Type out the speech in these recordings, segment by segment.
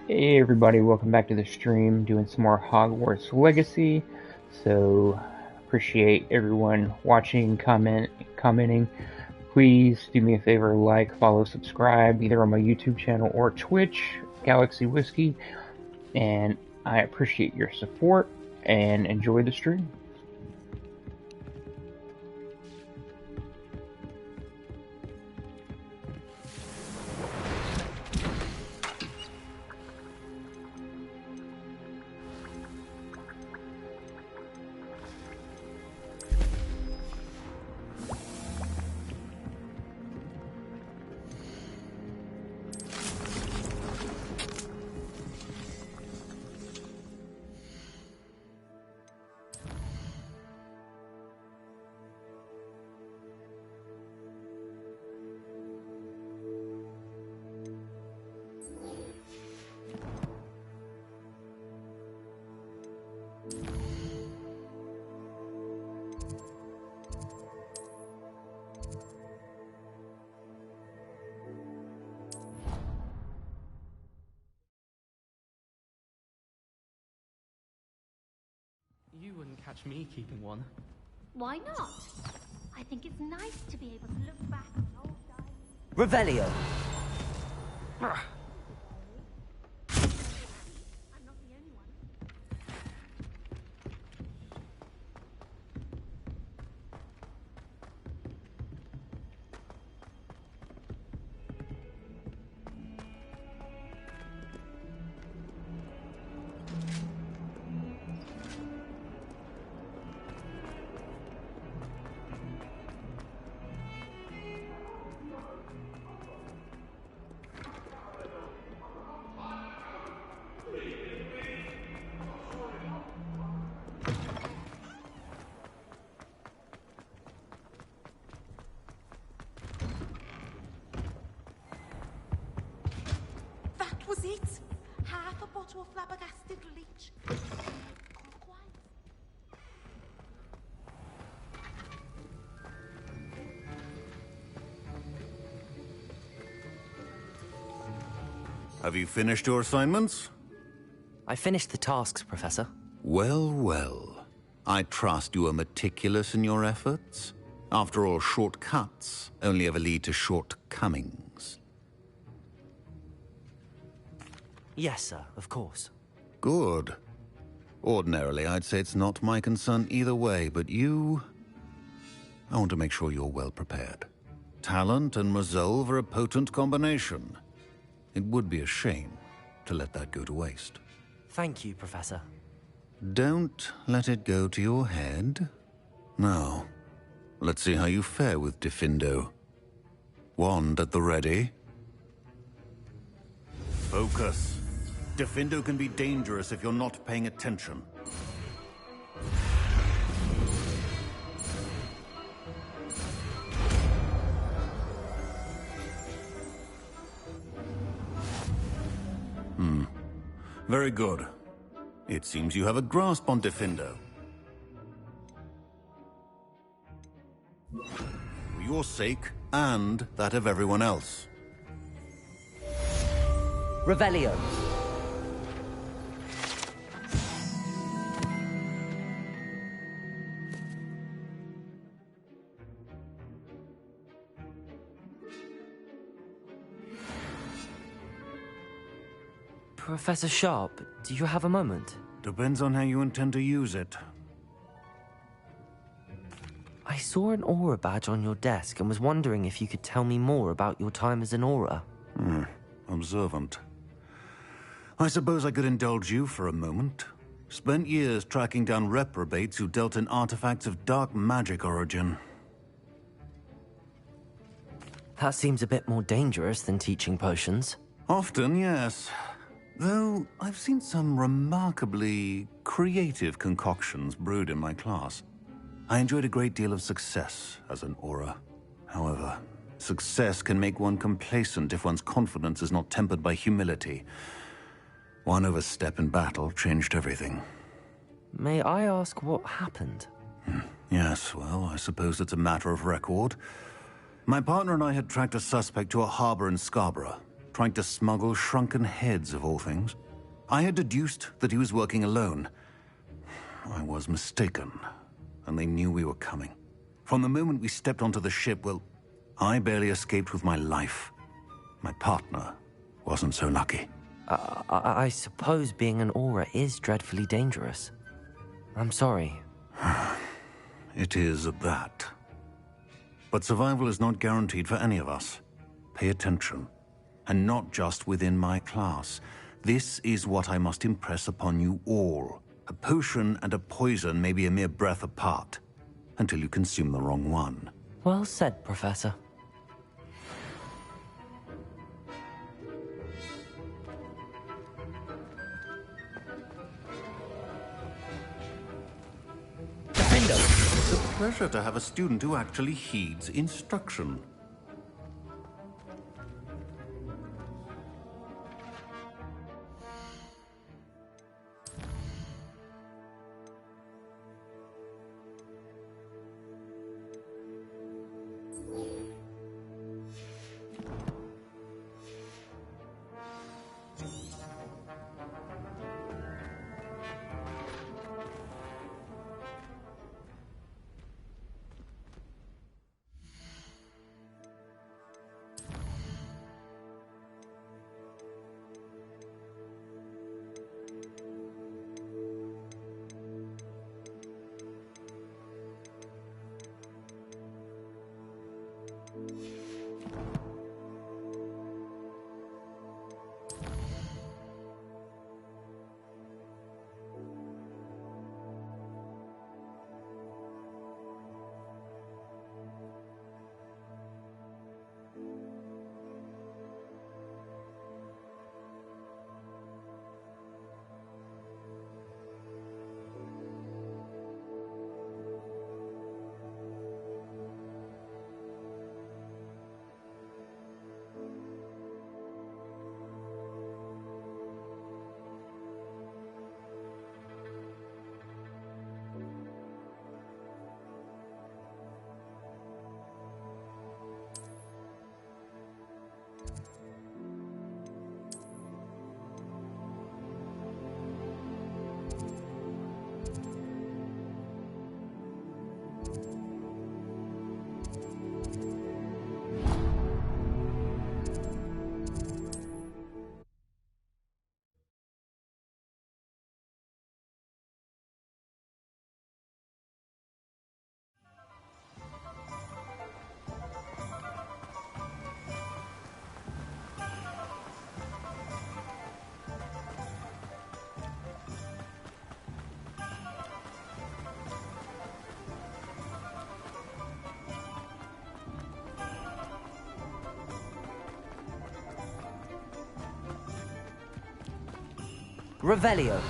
Hey everybody, welcome back to the stream, doing some more Hogwarts Legacy. So, appreciate everyone watching, commenting. Please do me a favor, like, follow, subscribe, either on my YouTube channel or Twitch, Galaxy Whiskey. And I appreciate your support, and enjoy the stream. You wouldn't catch me keeping one. Why not? I think it's nice to be able to look back on old times. Revelio. I'm not the only one. That was it. Half a bottle of flabbergasted leech. Clockwise. Have you finished your assignments? I finished the tasks, Professor. Well, well. I trust you are meticulous in your efforts. After all, shortcuts only ever lead to shortcomings. Yes, sir, of course. Good. Ordinarily, I'd say it's not my concern either way, but you... I want to make sure you're well prepared. Talent and resolve are a potent combination. It would be a shame to let that go to waste. Thank you, Professor. Don't let it go to your head. Now, let's see how you fare with Diffindo. Wand at the ready. Focus. Diffindo can be dangerous if you're not paying attention. Very good. It seems you have a grasp on Diffindo. For your sake, and that of everyone else. Revelio. Professor Sharp, do you have a moment? Depends on how you intend to use it. I saw an aura badge on your desk and was wondering if you could tell me more about your time as an aura. Observant. I suppose I could indulge you for a moment. Spent years tracking down reprobates who dealt in artifacts of dark magic origin. That seems a bit more dangerous than teaching potions. Often, yes. Though I've seen some remarkably creative concoctions brewed in my class. I enjoyed a great deal of success as an aura. However, success can make one complacent if one's confidence is not tempered by humility. One overstep in battle changed everything. May I ask what happened? Yes, well, I suppose it's a matter of record. My partner and I had tracked a suspect to a harbor in Scarborough. trying to smuggle shrunken heads of all things. I had deduced that he was working alone. I was mistaken, and they knew we were coming. From the moment we stepped onto the ship, well, I barely escaped with my life. My partner wasn't so lucky. I suppose being an aura is dreadfully dangerous. I'm sorry. It is that. But survival is not guaranteed for any of us. Pay attention. And not just within my class. This is what I must impress upon you all. A potion and a poison may be a mere breath apart, until you consume the wrong one. Well said, Professor. Diffindo! It's a pleasure to have a student who actually heeds instruction. Revelio.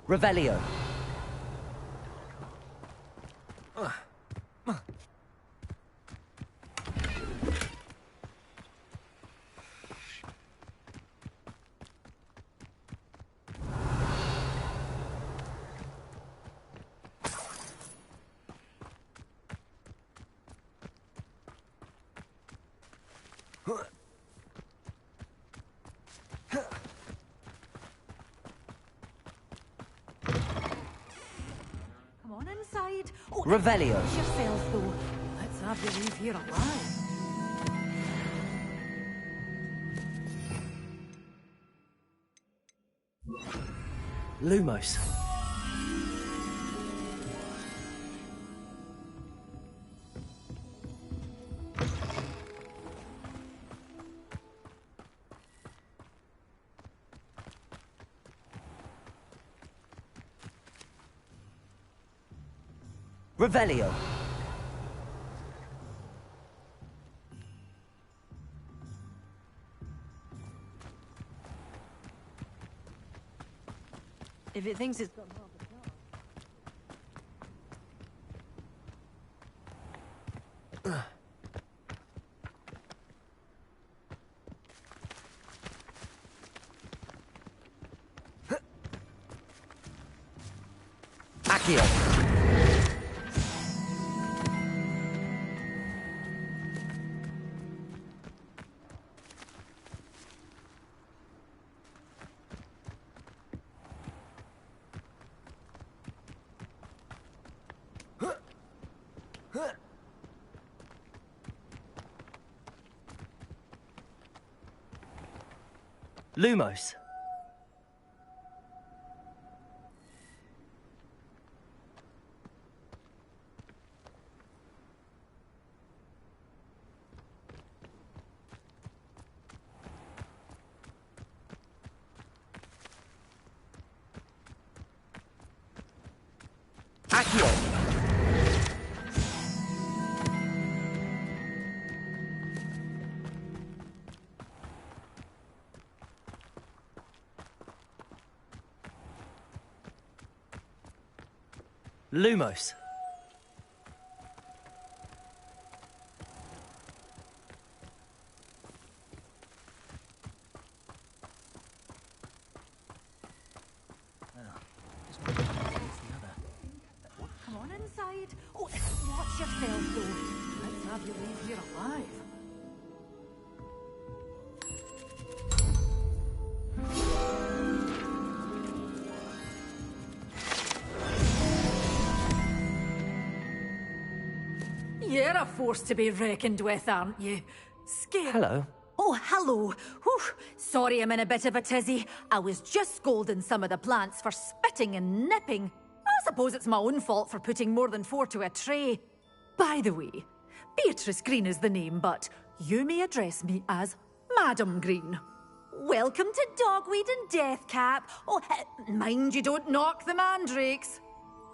Revelio. Revelio. Yourselves, though. Let's have you leave here alive. Lumos. Revelio. If it thinks it's got half a chance. Accio. Lumos. Accio. Lumos. Come on inside. Oh, watch yourself, though. Let's have you leave here alive. You're a force to be reckoned with, aren't you? Scared. Hello. Oh, hello. Whew. Sorry I'm in a bit of a tizzy. I was just scolding some of the plants for spitting and nipping. I suppose it's my own fault for putting more than 4 to a tray. By the way, Beatrice Green is the name, but you may address me as Madam Green. Welcome to Dogweed and Deathcap. Oh, mind you don't knock the mandrakes.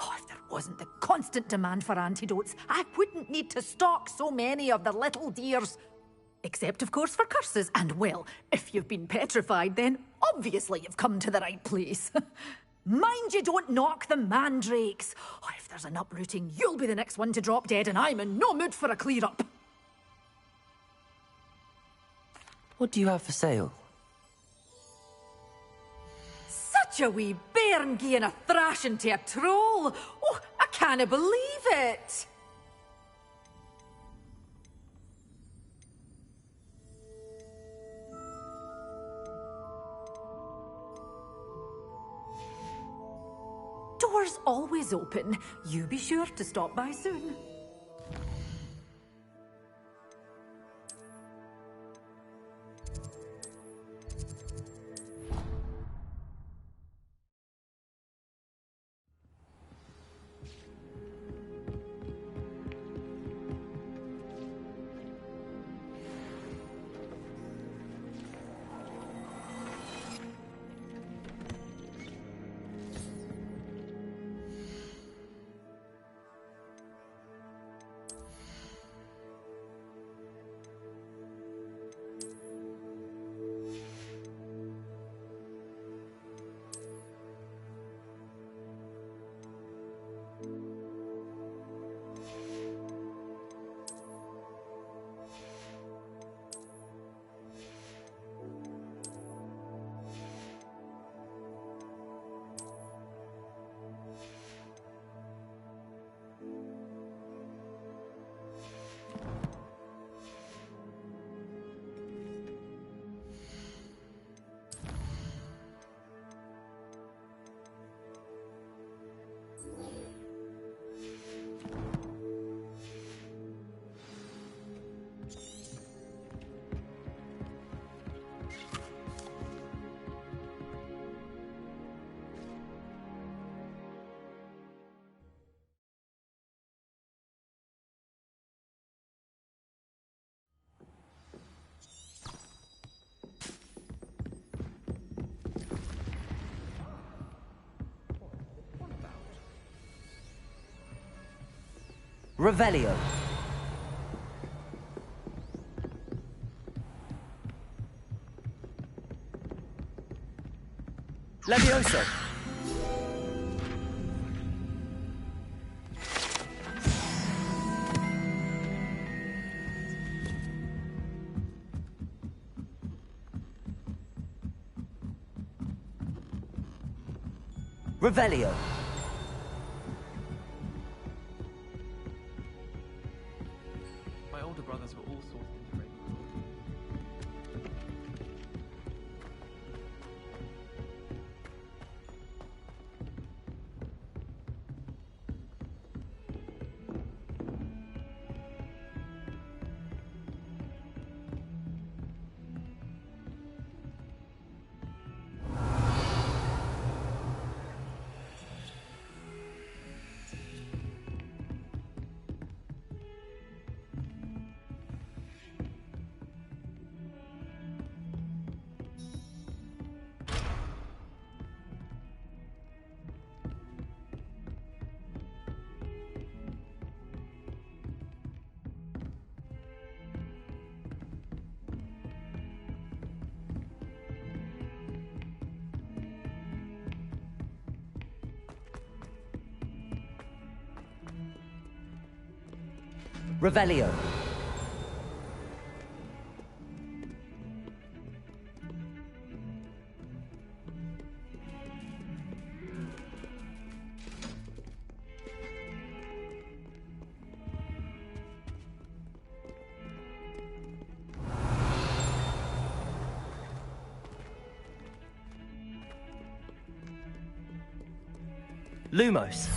Oh, if there wasn't the constant demand for antidotes, I wouldn't need to stock so many of the little dears. Except, of course, for curses. And, well, if you've been petrified, then obviously you've come to the right place. Mind you don't knock the mandrakes. Oh, if there's an uprooting, you'll be the next one to drop dead, and I'm in no mood for a clear-up. What do you have for sale? Such a wee bairn gieing a thrashing to a troll. Oh, I can't believe it. Doors always open. You be sure to stop by soon. Revelio. Levioso. Revelio. My older brothers were all sorted into Ravenclaw. Revelio. Lumos.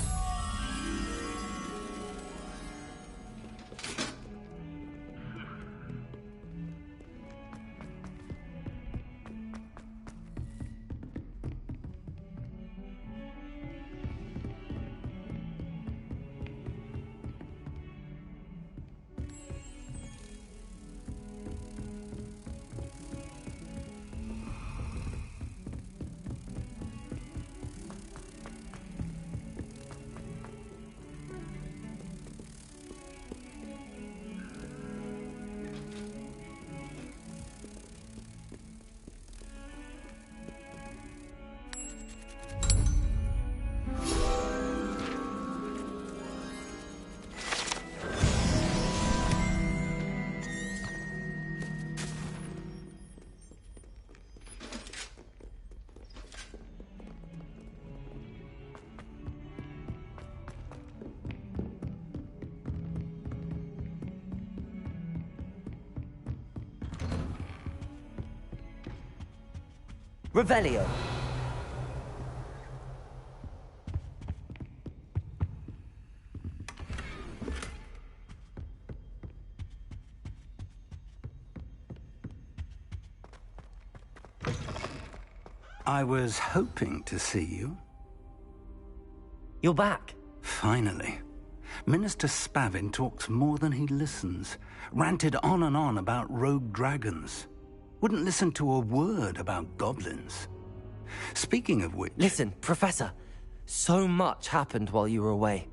Revelio. I was hoping to see you. You're back. Finally. Minister Spavin talks more than he listens. Ranted on and on about rogue dragons. Wouldn't listen to a word about goblins. Speaking of which... Listen, Professor. So much happened while you were away.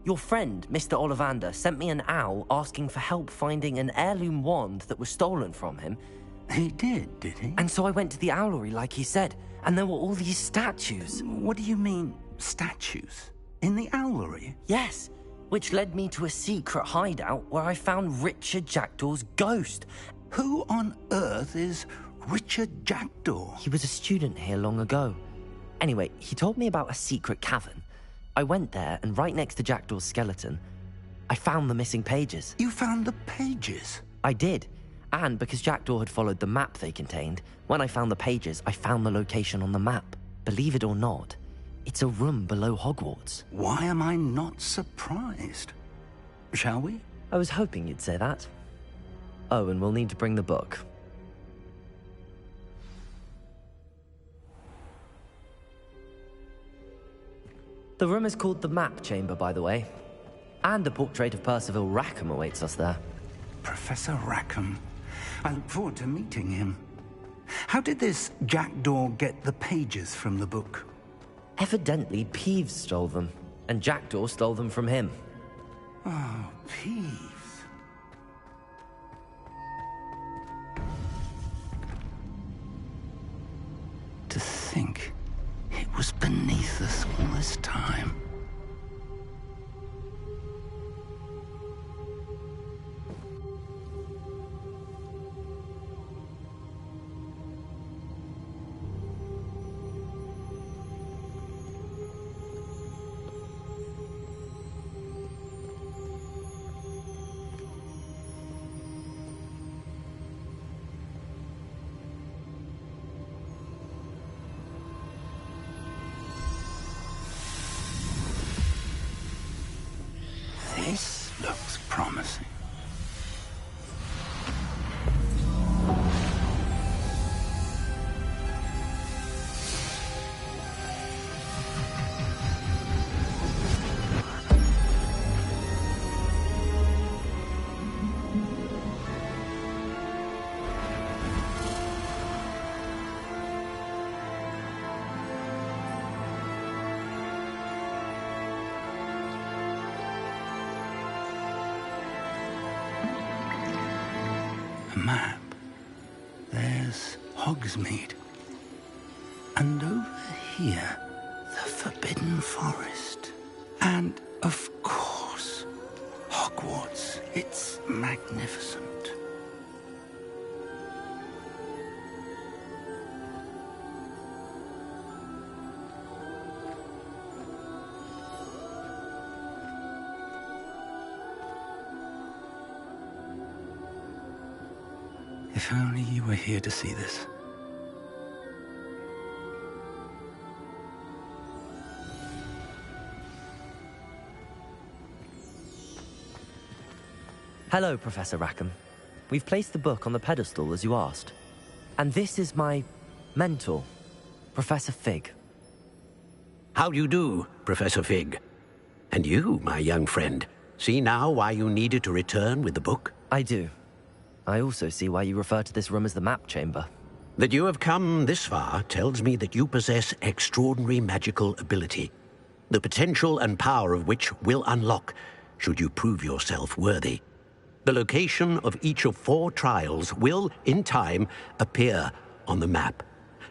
Your friend, Mr. Ollivander, sent me an owl asking for help finding an heirloom wand that was stolen from him. He did he? And so I went to the owlery like he said, and there were all these statues. What do you mean, statues? In the owlery? Yes, which led me to a secret hideout where I found Richard Jackdaw's ghost. Who on earth is Richard Jackdaw? He was a student here long ago. Anyway, he told me about a secret cavern. I went there, and right next to Jackdaw's skeleton, I found the missing pages. You found the pages? I did. And because Jackdaw had followed the map they contained, when I found the pages, I found the location on the map. Believe it or not, it's a room below Hogwarts. Why am I not surprised? Shall we? I was hoping you'd say that. Oh, and we'll need to bring the book. The room is called the Map Chamber, by the way. And a portrait of Percival Rackham awaits us there. Professor Rackham. I look forward to meeting him. How did this Jackdaw get the pages from the book? Evidently, Peeves stole them, and Jackdaw stole them from him. Oh, Peeves. To think it was beneath us all this time. map. There's Hogsmeade. And over here, the Forbidden Forest. And, of course, Hogwarts. It's magnificent. If only you were here to see this. Hello, Professor Rackham. We've placed the book on the pedestal as you asked. And this is my mentor, Professor Fig. How do you do, Professor Fig? And you, my young friend, see now why you needed to return with the book? I do. I also see why you refer to this room as the map chamber. That you have come this far tells me that you possess extraordinary magical ability, the potential and power of which will unlock should you prove yourself worthy. The location of each of 4 trials will, in time, appear on the map.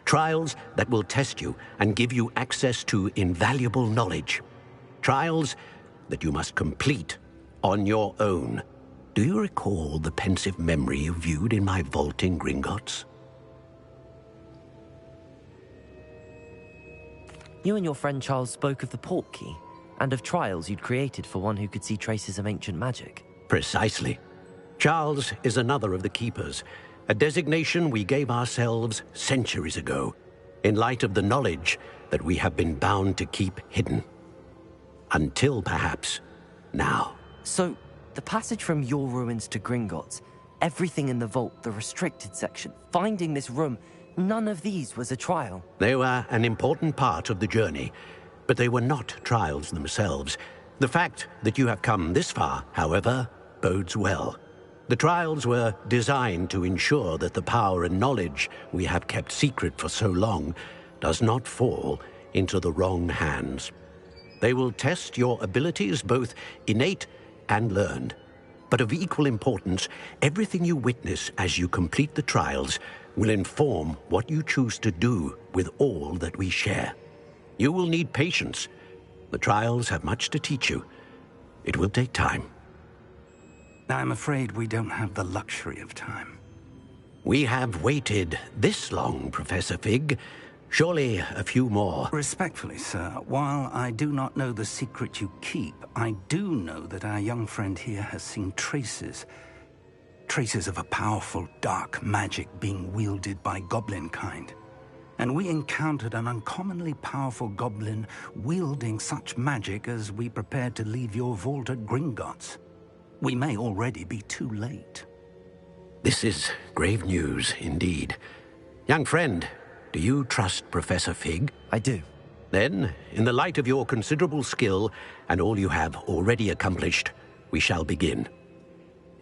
Trials that will test you and give you access to invaluable knowledge. Trials that you must complete on your own. Do you recall the pensive memory you viewed in my vault in Gringotts? You and your friend Charles spoke of the portkey, and of trials you'd created for one who could see traces of ancient magic. Precisely. Charles is another of the Keepers, a designation we gave ourselves centuries ago, in light of the knowledge that we have been bound to keep hidden. Until, perhaps, now. So, the passage from your ruins to Gringotts, everything in the vault, the restricted section, finding this room, none of these was a trial. They were an important part of the journey, but they were not trials themselves. The fact that you have come this far, however, bodes well. The trials were designed to ensure that the power and knowledge we have kept secret for so long does not fall into the wrong hands. They will test your abilities, both innate and learned. But of equal importance, everything you witness as you complete the trials will inform what you choose to do with all that we share. You will need patience. The trials have much to teach you. It will take time. I'm afraid we don't have the luxury of time. We have waited this long, Professor Fig. Surely a few more. Respectfully, sir, while I do not know the secret you keep, I do know that our young friend here has seen traces of a powerful dark magic being wielded by goblin kind. And we encountered an uncommonly powerful goblin wielding such magic as we prepared to leave your vault at Gringotts. We may already be too late. This is grave news indeed. Young friend, do you trust Professor Fig? I do. Then, in the light of your considerable skill and all you have already accomplished, we shall begin.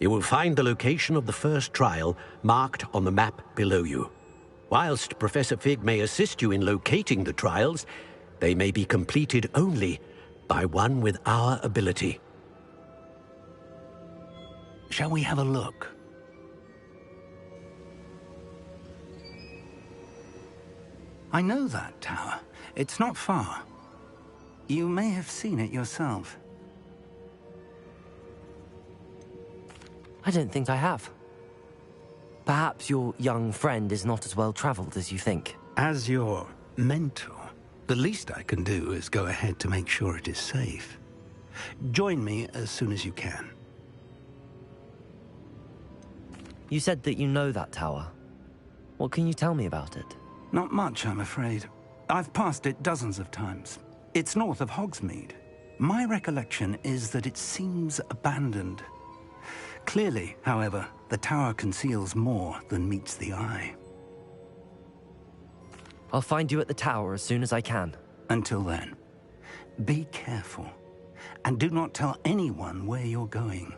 You will find the location of the first trial marked on the map below you. Whilst Professor Fig may assist you in locating the trials, they may be completed only by one with our ability. Shall we have a look? I know that tower. It's not far. You may have seen it yourself. I don't think I have. Perhaps your young friend is not as well traveled as you think. As your mentor, the least I can do is go ahead to make sure it is safe. Join me as soon as you can. You said that you know that tower. What can you tell me about it? Not much, I'm afraid. I've passed it dozens of times. It's north of Hogsmeade. My recollection is that it seems abandoned. Clearly, however, the tower conceals more than meets the eye. I'll find you at the tower as soon as I can. Until then, be careful, and do not tell anyone where you're going.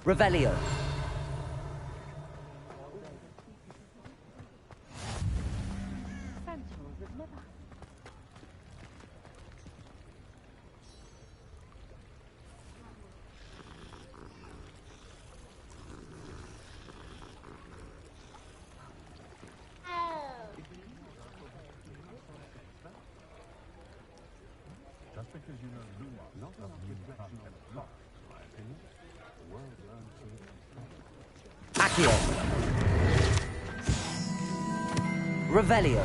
Revelio. Sentinels of never. Just because you know Lumos doesn't mean you can't have a plot, in my opinion. The world learns to Accio. Revelio.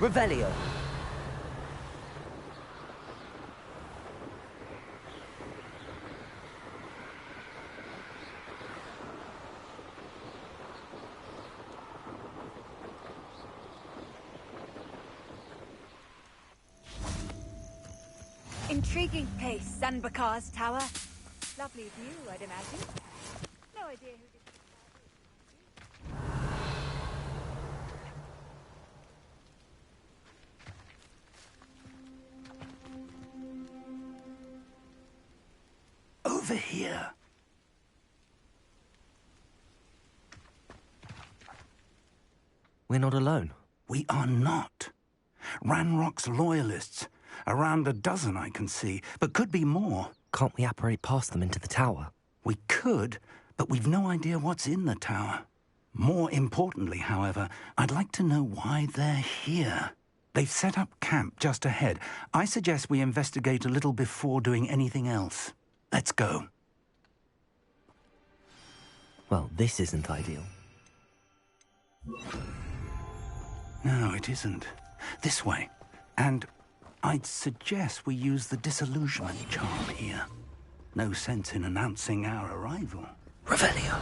Revelio. Intriguing place, Bakar's tower. Lovely view, I'd imagine. No idea who did over here. We're not alone. We are not. Ranrok's Loyalists. Around a dozen I can see, but could be more. Can't we apparate past them into the tower? We could, but we've no idea what's in the tower. More importantly, however, I'd like to know why they're here. They've set up camp just ahead. I suggest we investigate a little before doing anything else. Let's go. Well, this isn't ideal. No, it isn't. This way. And I'd suggest we use the disillusionment charm here. No sense in announcing our arrival. Revelio.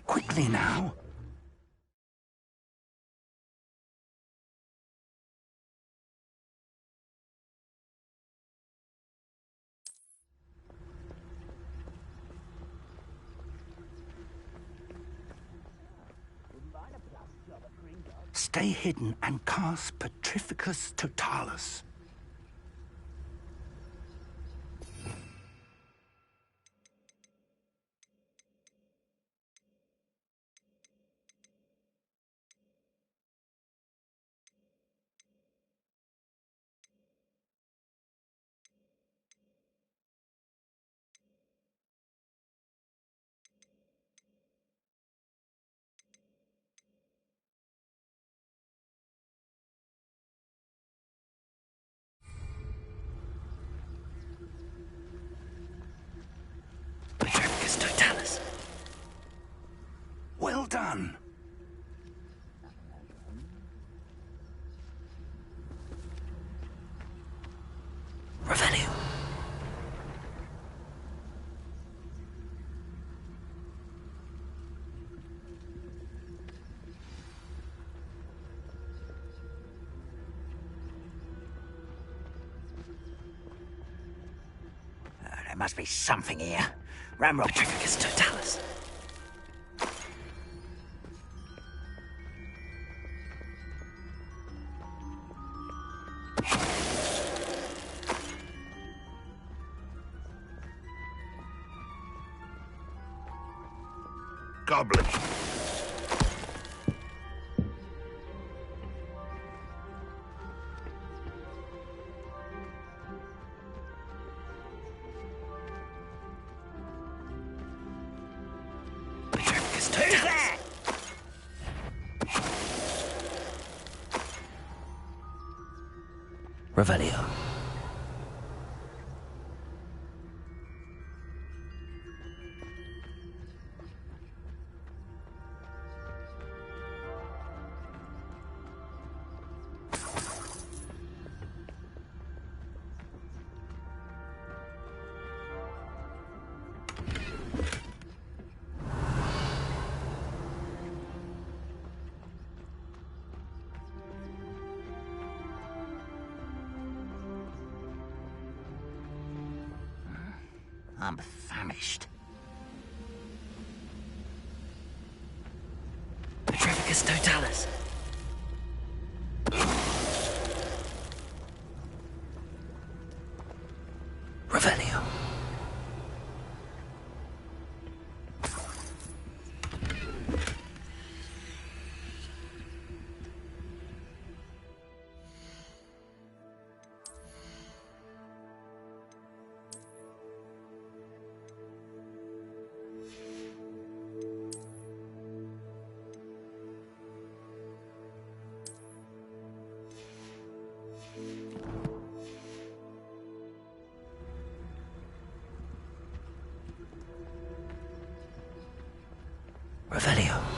Quickly now. Stay hidden and cast Petrificus Totalis. There must be something here. Ranrok Petrificus totalis. Goblet. Petrificus totalis. Revelio. I'm famished. Petrificus totalis. Revelio. Revelio.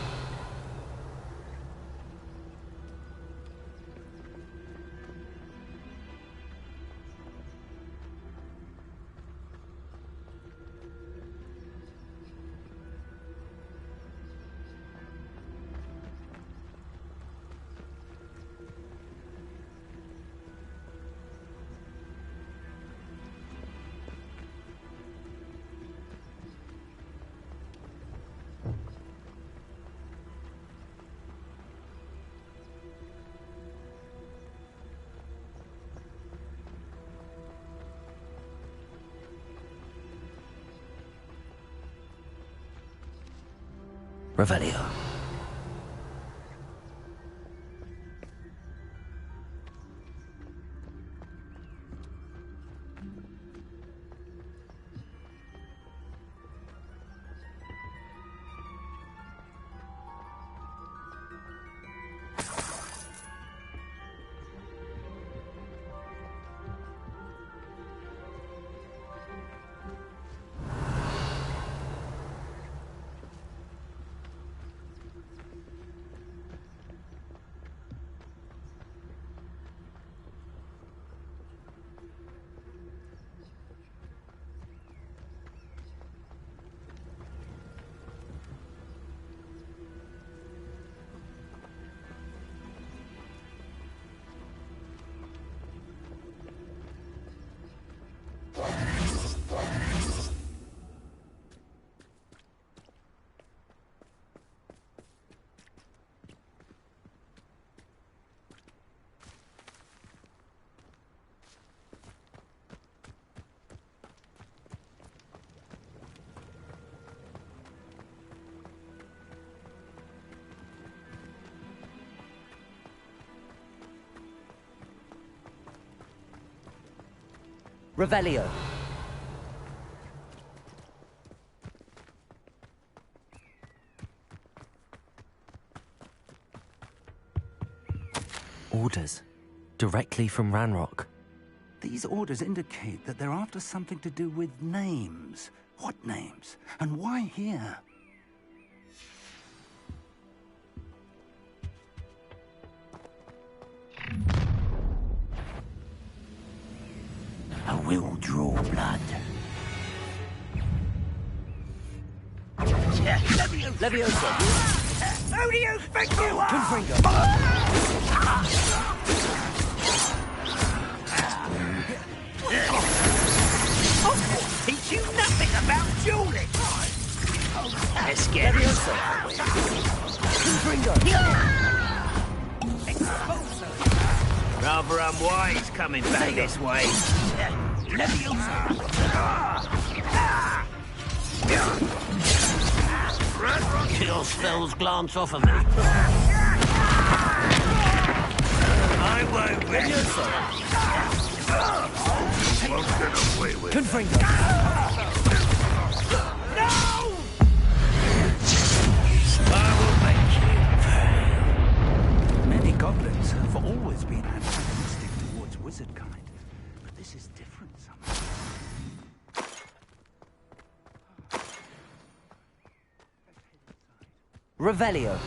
Revelio. Revelio. Orders. Directly from Ranrok. These orders indicate that they're after something to do with names. What names? And why here? I will draw blood. Leviosa. Who do you think you are? Oh, Teach you nothing about dueling! Let's get Levioso. Diffindo. rather unwise coming back this way. Kill spells glance off of me. I won't Levioso. Diffindo. No! I will make you pay. Many goblins have always been antagonistic towards wizard kind, but this is different somehow. Revelio.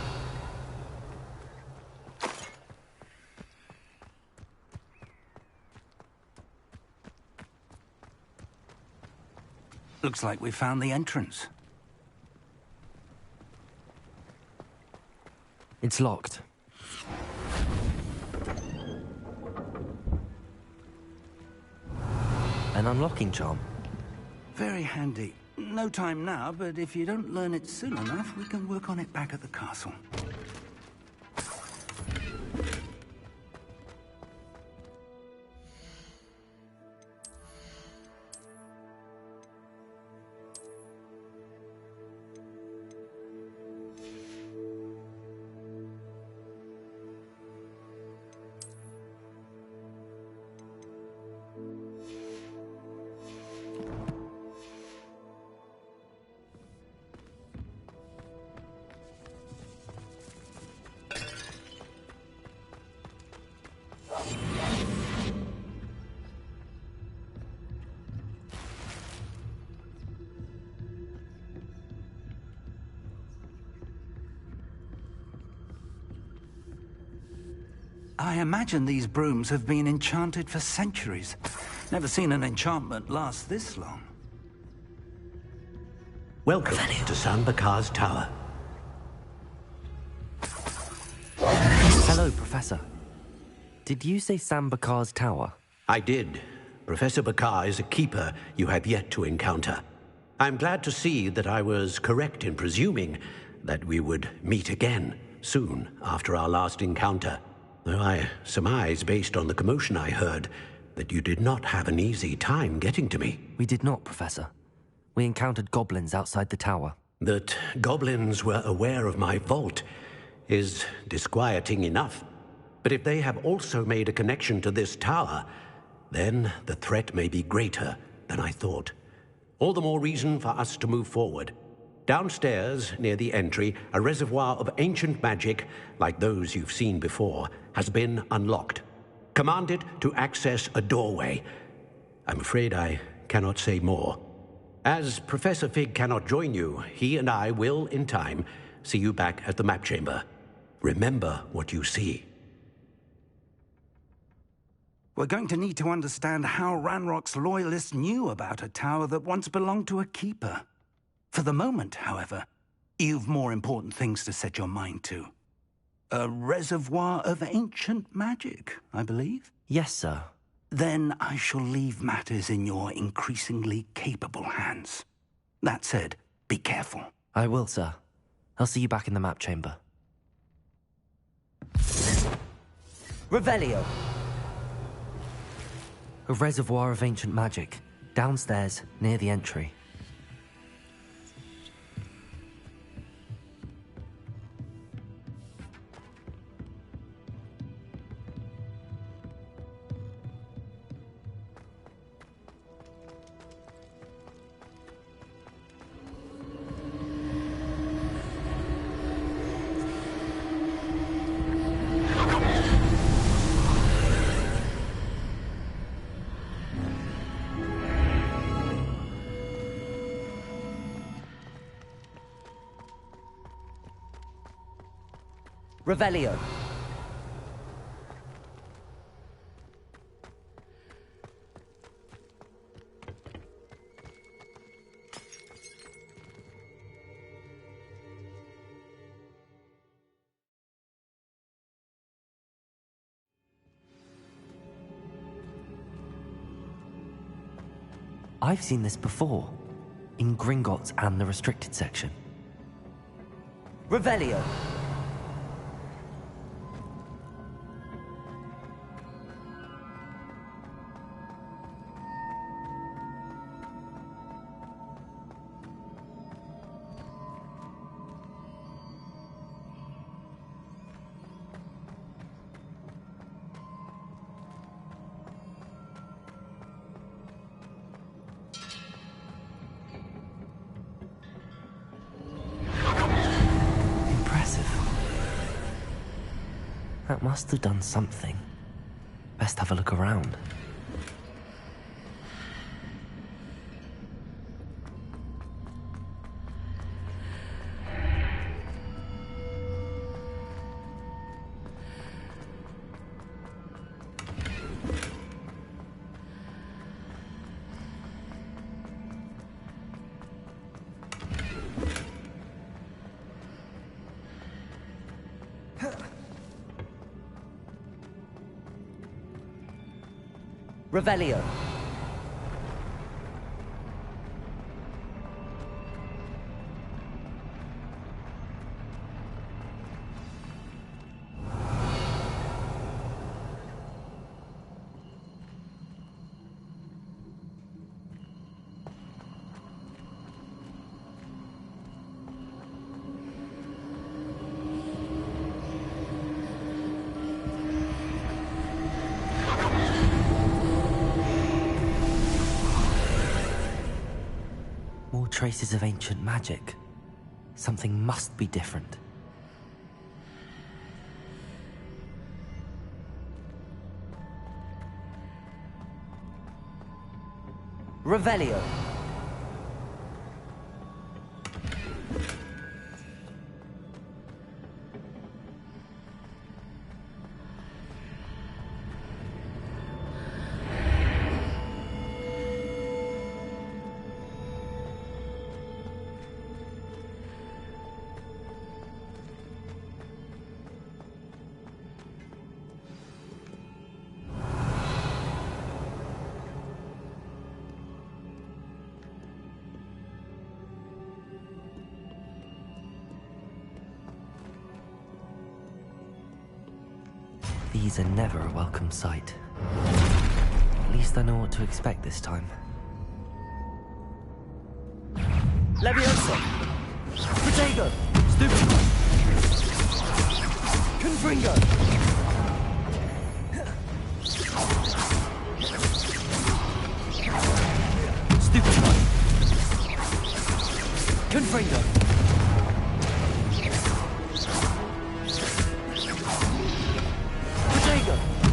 Looks like we found the entrance. It's locked. An unlocking charm. Very handy. No time now, but if you don't learn it soon enough, we can work on it back at the castle. I imagine these brooms have been enchanted for centuries. Never seen an enchantment last this long. Welcome to San Bakar's tower. Hello, Professor. Did you say Sam Bakar's tower? I did. Professor Bakar is a keeper you have yet to encounter. I'm glad to see that I was correct in presuming that we would meet again soon after our last encounter. Though I surmise, based on the commotion I heard, that you did not have an easy time getting to me. We did not, Professor. We encountered goblins outside the tower. That goblins were aware of my vault is disquieting enough. But if they have also made a connection to this tower, then the threat may be greater than I thought. All the more reason for us to move forward. Downstairs, near the entry, a reservoir of ancient magic, like those you've seen before, has been unlocked. Command it to access a doorway. I'm afraid I cannot say more. As Professor Fig cannot join you, he and I will, in time, see you back at the map chamber. Remember what you see. We're going to need to understand how Ranrok's Loyalists knew about a tower that once belonged to a keeper. For the moment, however, you've more important things to set your mind to. A reservoir of ancient magic, I believe? Yes, sir. Then I shall leave matters in your increasingly capable hands. That said, be careful. I will, sir. I'll see you back in the map chamber. Revelio. A reservoir of ancient magic, downstairs, near the entry. Revelio. I've seen this before. In Gringotts and the restricted section. Revelio. That must have done something. Best have a look around. Revelio. Traces of ancient magic. Something must be different. Revelio. These are never a welcome sight. At least I know what to expect this time. Leviosa! Protego! Stupid! Confringo! Stupid one! Confringo!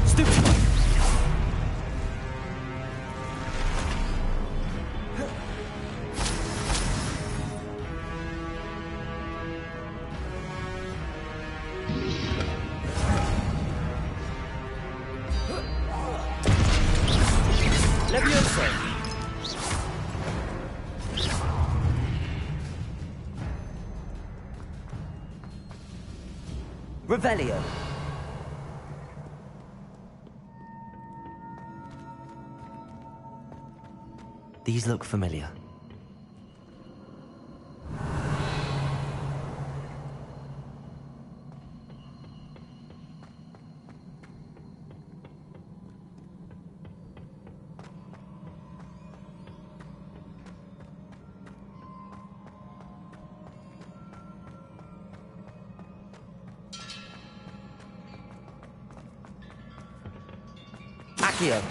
Stupid one! Leviosa! Revelio! These look familiar. Accio.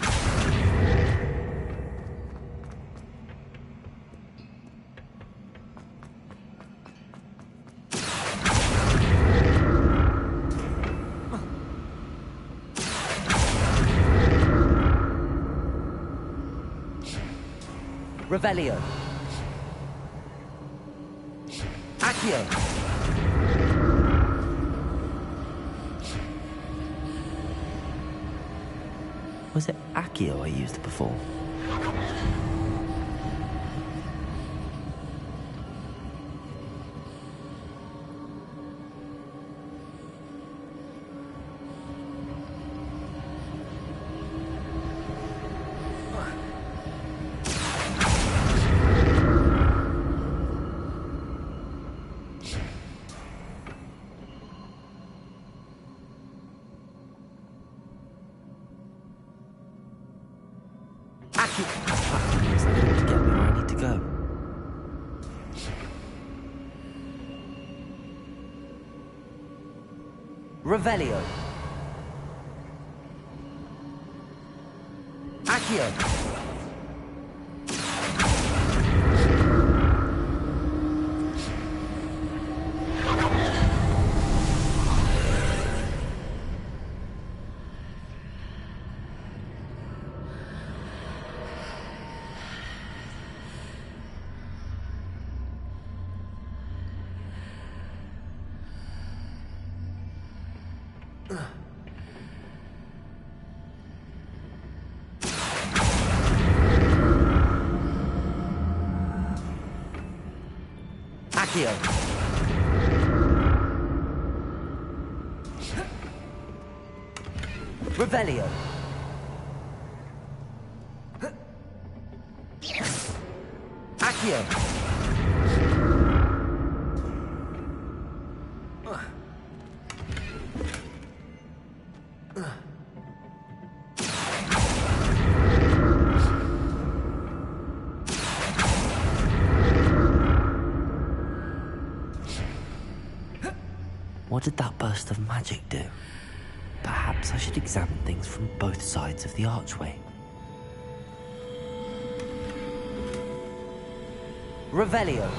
Revelio. Accio. Was it Accio I used before? Revelio. Accio. Accio. Revelio. Accio. What did that burst of magic do? Perhaps I should examine things from both sides of the archway. Revelio.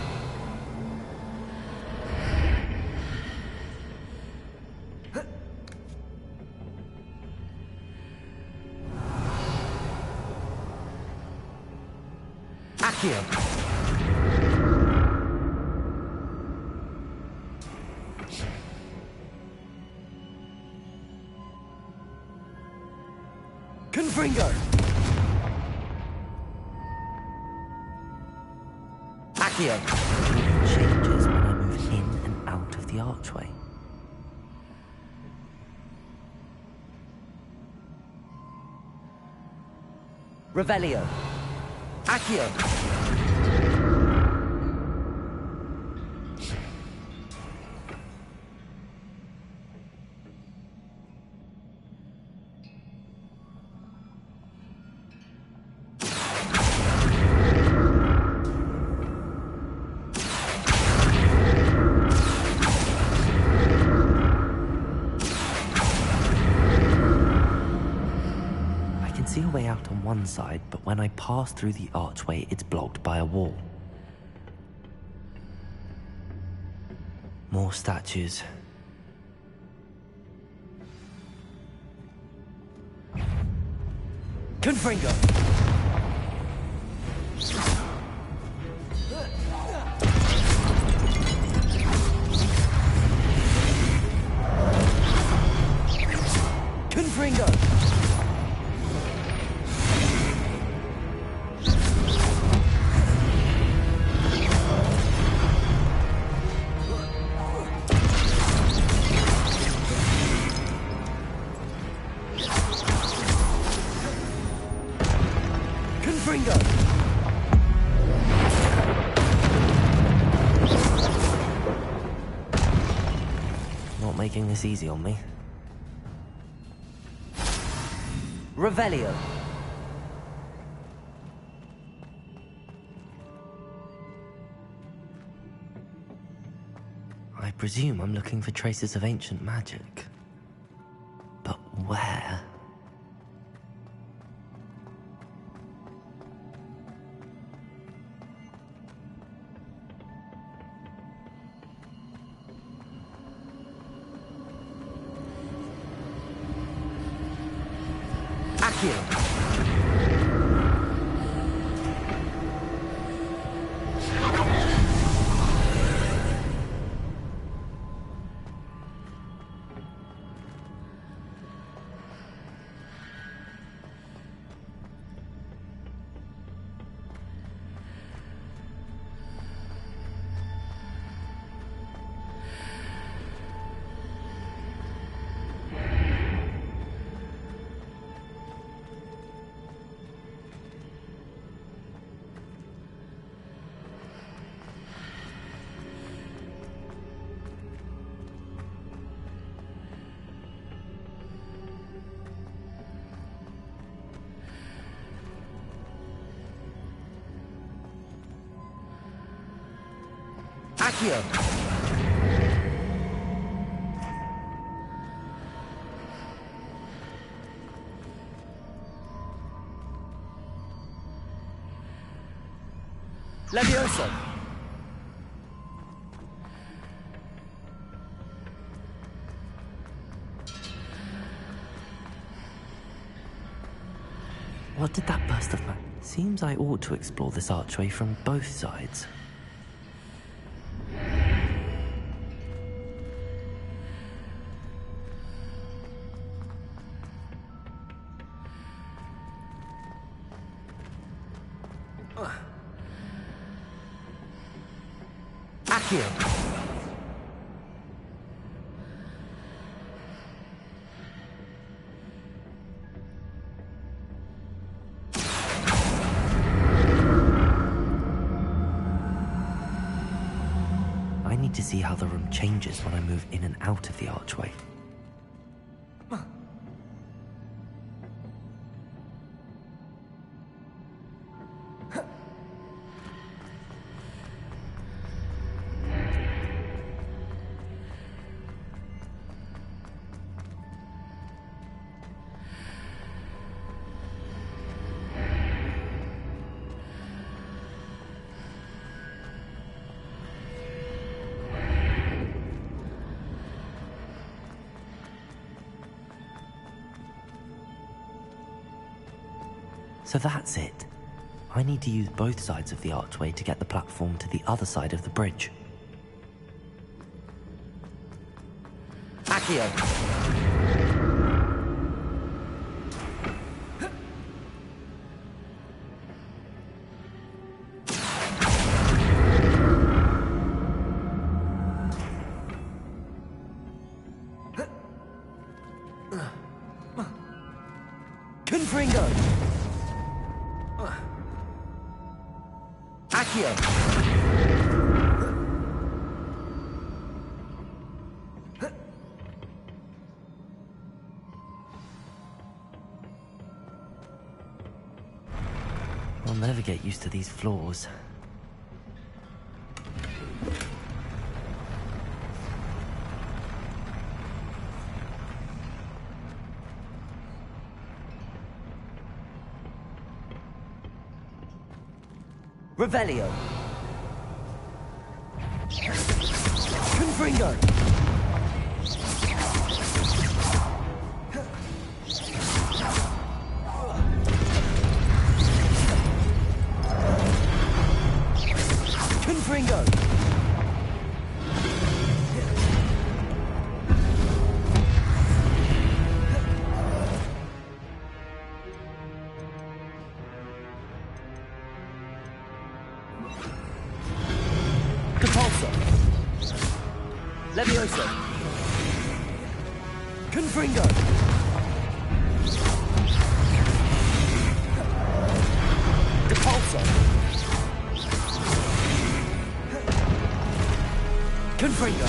Accio. Confringo! Accio! Changes when I move in and out of the archway. Revelio! Accio! Out on one side, but when I pass through the archway, it's blocked by a wall. More statues. Confringo! Confringo! Not making this easy on me. Revelio. I presume I'm looking for traces of ancient magic. But where? Accio. Accio. Levioso! What did that burst of magic? Seems I ought to explore this archway from both sides. Accio! I need to see how the room changes when I move in and out of the archway. So that's it. I need to use both sides of the archway to get the platform to the other side of the bridge. Accio! Confringo! Accio! I'll never get used to these floors. Revelio! Confringo! Confringo! Capulso! Levioso! Confringo! Capulso! Confringo!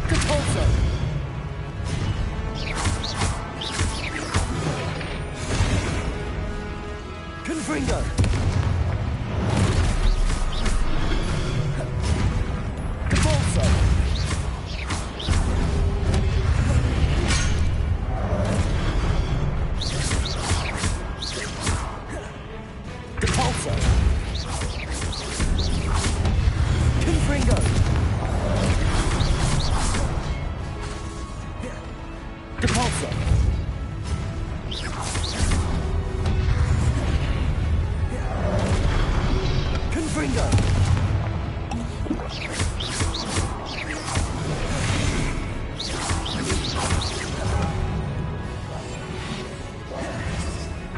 Capulso! Confringo! Capulso! Capulso! Confringo! Capulso! Confringo!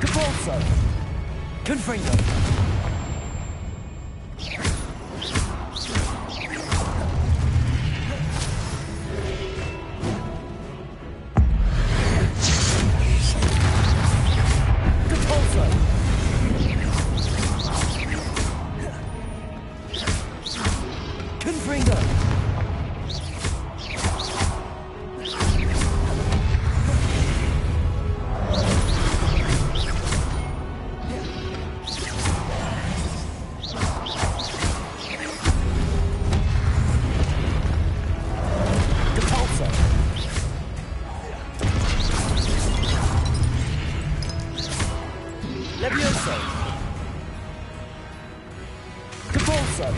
Capulso! Confringo! Capulso! Confringo! Capulso!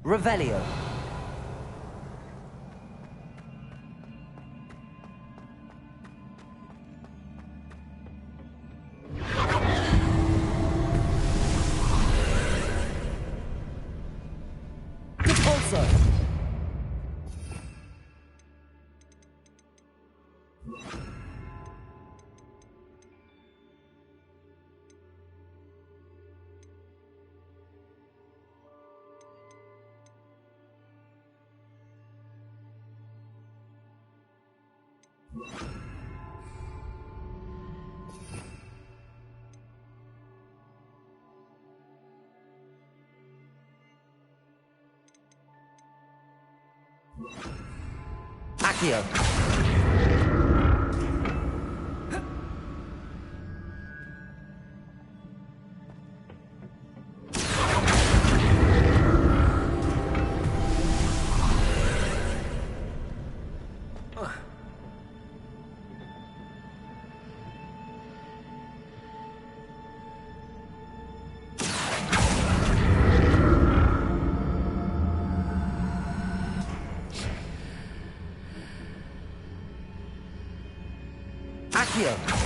Revelio. Capulso! Accio. Accio.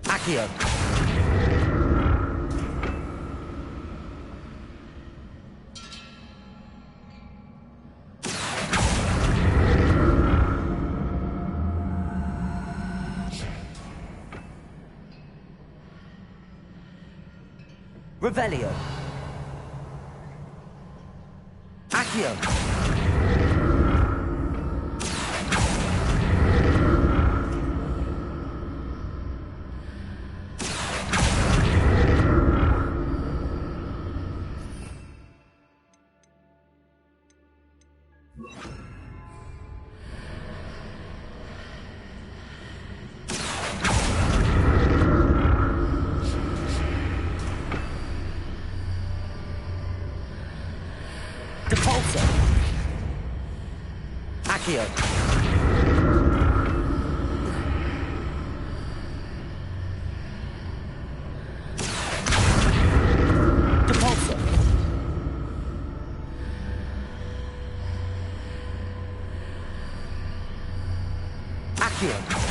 Accio. Revelio. Accio. Depulso. Accio. Depulso. Accio.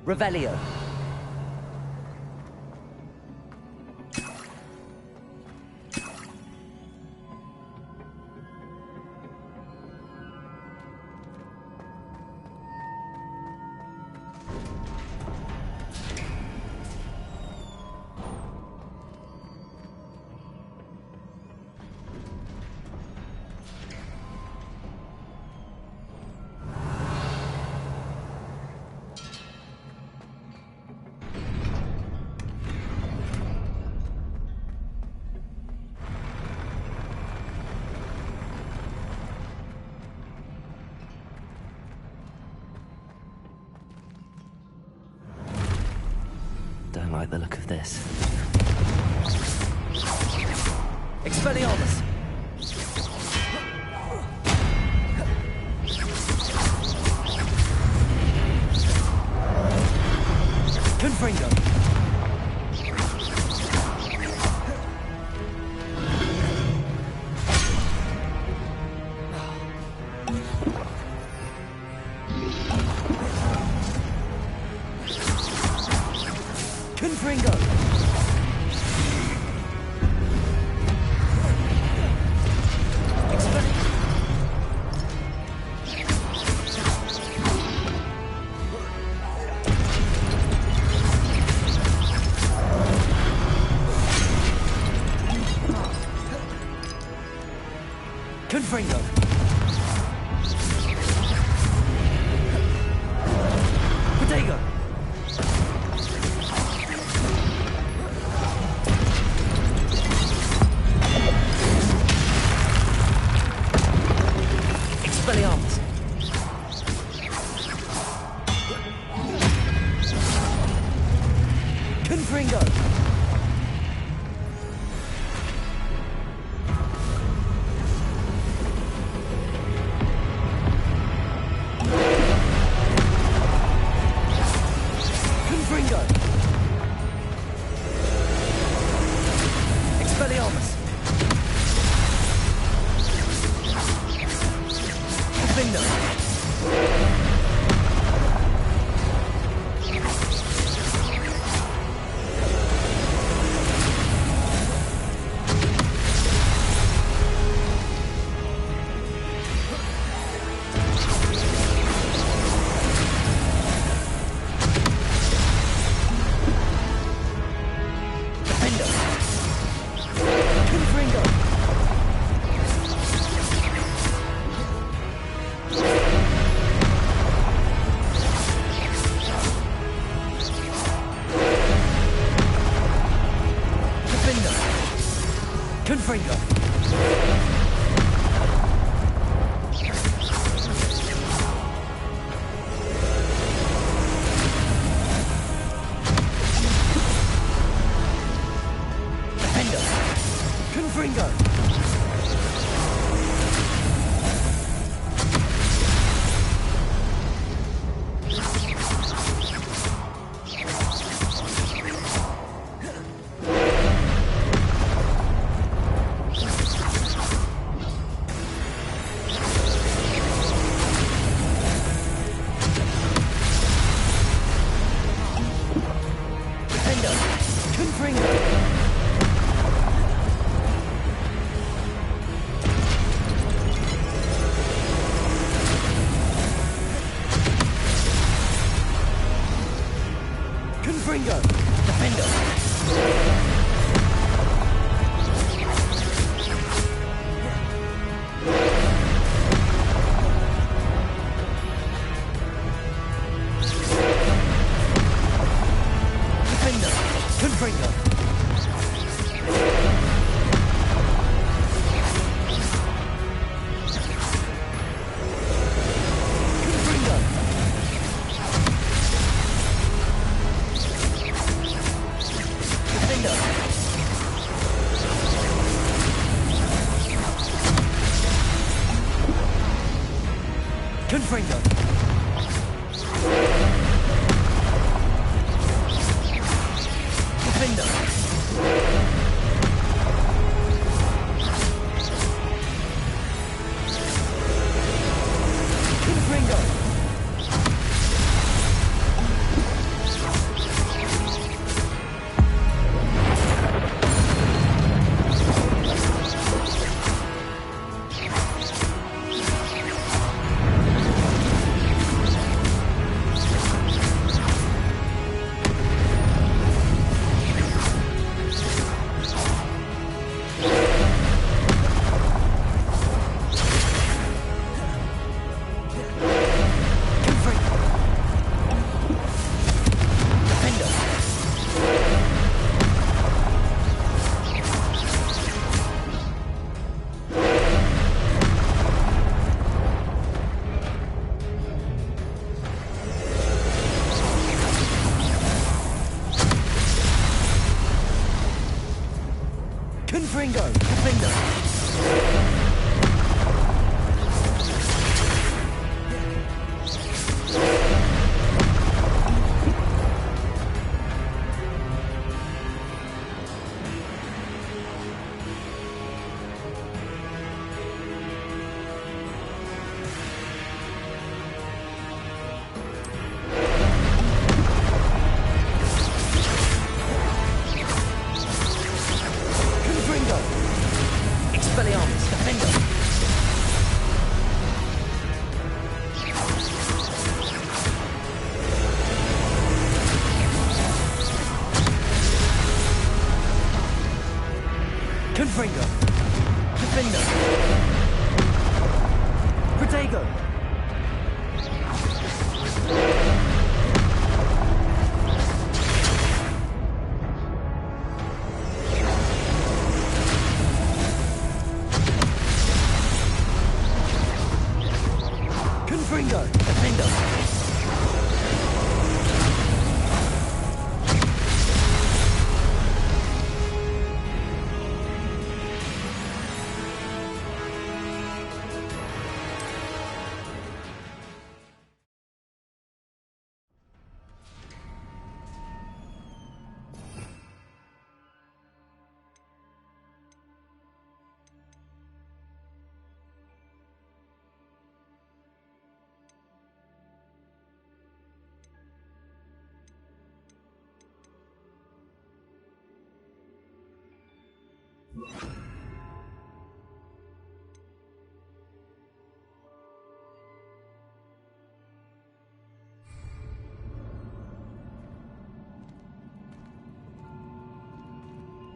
Revelio. Don't like the look of this. Expelliarmus! Confringo. Confringo. Confringo. Potato. Expelliarmus. Confringo. Confringo. Expelliarmus. Diffindo. Diffindo. Confringo. Diffindo. Confringo. Diffindo. Confringo. Diffindo. Confringo. Confringo. Diffindo. Diffindo. Confringo. Confringo. Diffindo. Confringo. Diffindo. Confringo. Confringo. Diffindo.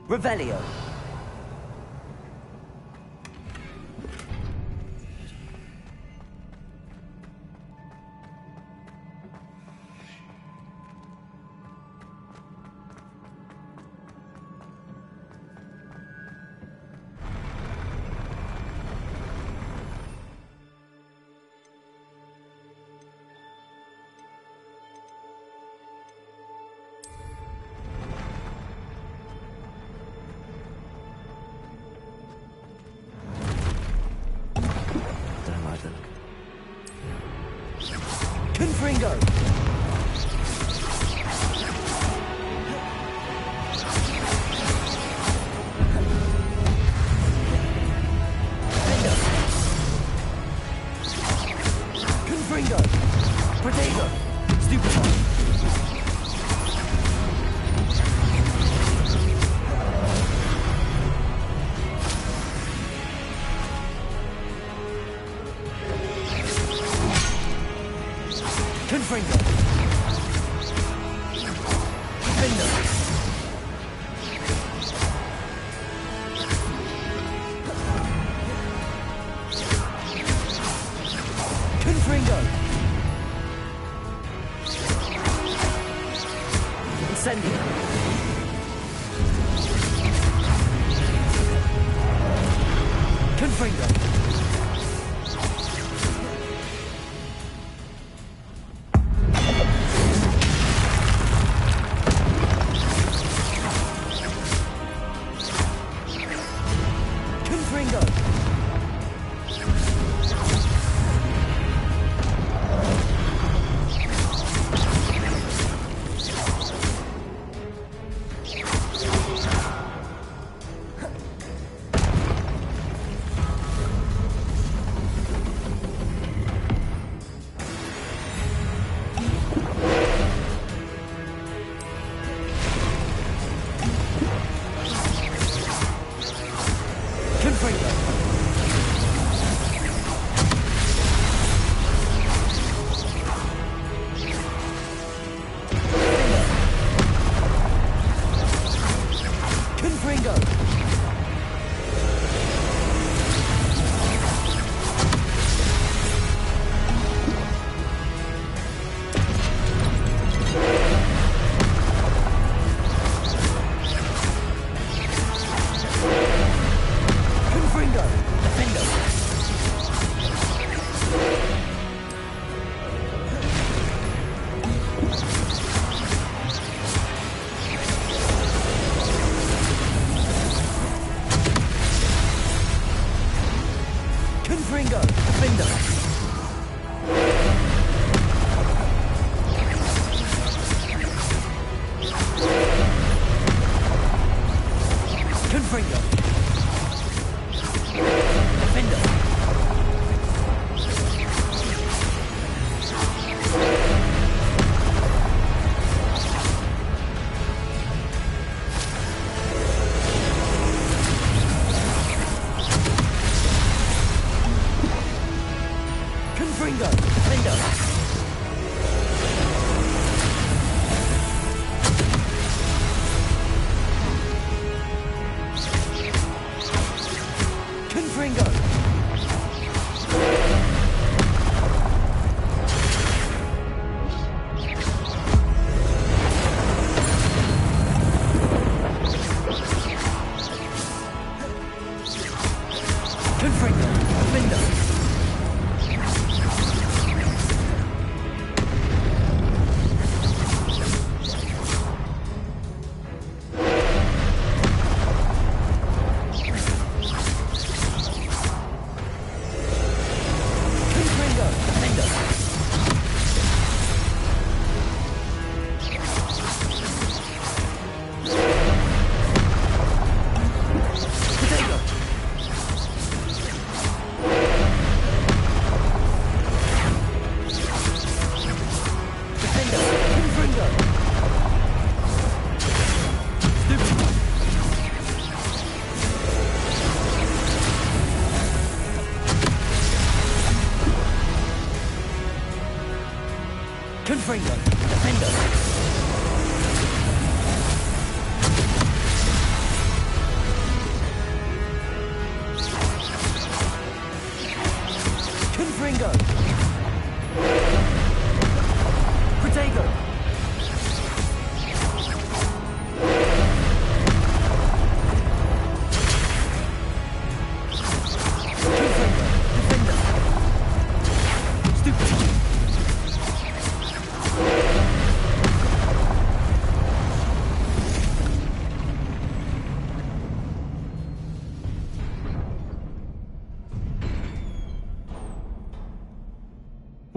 Revelio. Confringo! Confringo! Protego! Stupefy! Confringo! Diffindo! Confringo! Incendio! Confringo!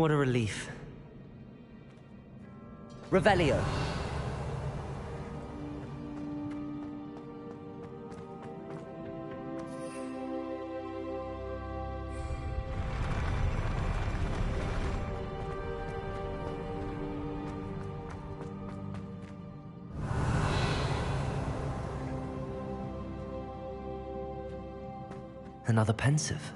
What a relief. Revelio. Another Pensieve.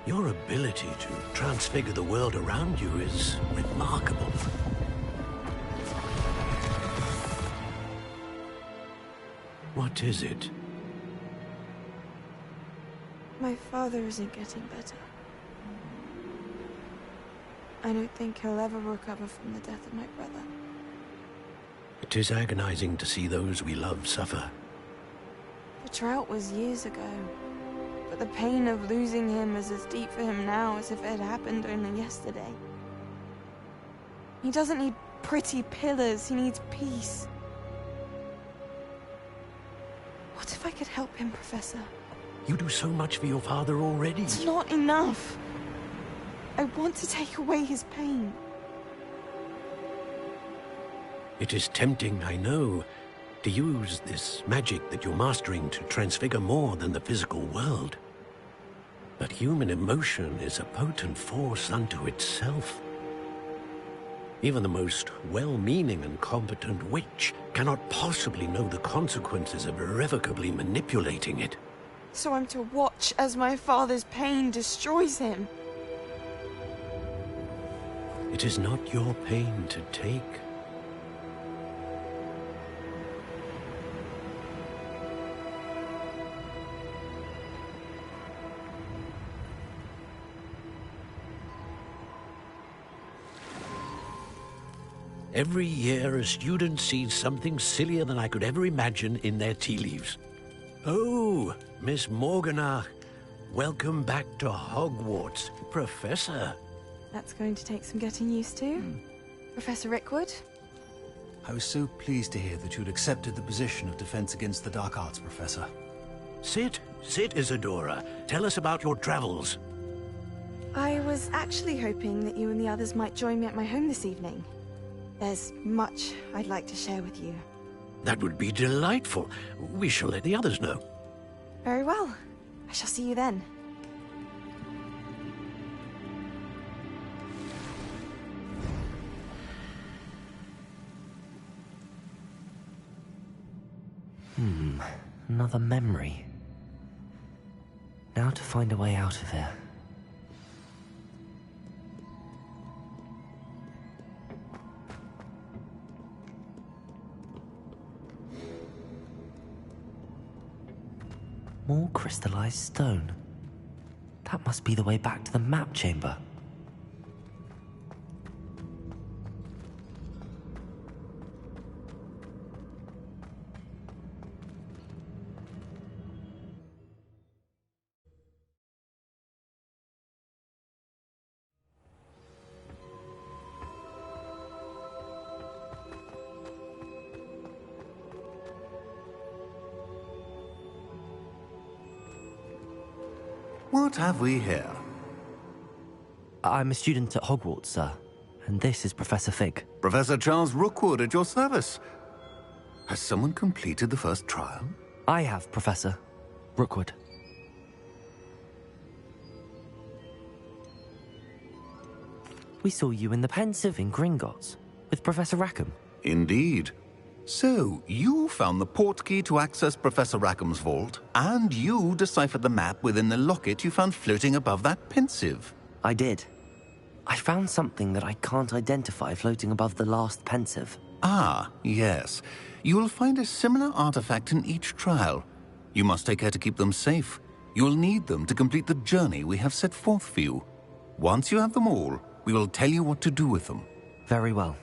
Your ability to transfigure the world around you is remarkable. What is it? My father isn't getting better. I don't think he'll ever recover from the death of my brother. It is agonizing to see those we love suffer. The drought was years ago. But the pain of losing him is as deep for him now as if it had happened only yesterday. He doesn't need pretty pillars, he needs peace. What if I could help him, Professor? You do so much for your father already. It's not enough. I want to take away his pain. It is tempting, I know, to use this magic that you're mastering to transfigure more than the physical world. But human emotion is a potent force unto itself. Even the most well-meaning and competent witch cannot possibly know the consequences of irrevocably manipulating it. So I'm to watch as my father's pain destroys him. It is not your pain to take. Every year, a student sees something sillier than I could ever imagine in their tea leaves. Oh, Miss Morganach, welcome back to Hogwarts, Professor. That's going to take some getting used to. Professor Rookwood? I was so pleased to hear that you'd accepted the position of Defense Against the Dark Arts, Professor. Sit, Isidora. Tell us about your travels. I was actually hoping that you and the others might join me at my home this evening. There's much I'd like to share with you. That would be delightful. We shall let the others know. Very well. I shall see you then. Another memory. Now to find a way out of here. More crystallized stone. That must be the way back to the map chamber. What have we here? I'm a student at Hogwarts, sir. And this is Professor Fig. Professor Charles Rookwood at your service. Has someone completed the first trial? I have, Professor. Rookwood. We saw you in the Pensieve in Gringotts with Professor Rackham. Indeed. So, you found the portkey to access Professor Rackham's vault, and you deciphered the map within the locket you found floating above that Pensieve. I did. I found something that I can't identify floating above the last Pensieve. Ah, yes. You will find a similar artifact in each trial. You must take care to keep them safe. You will need them to complete the journey we have set forth for you. Once you have them all, we will tell you what to do with them. Very well.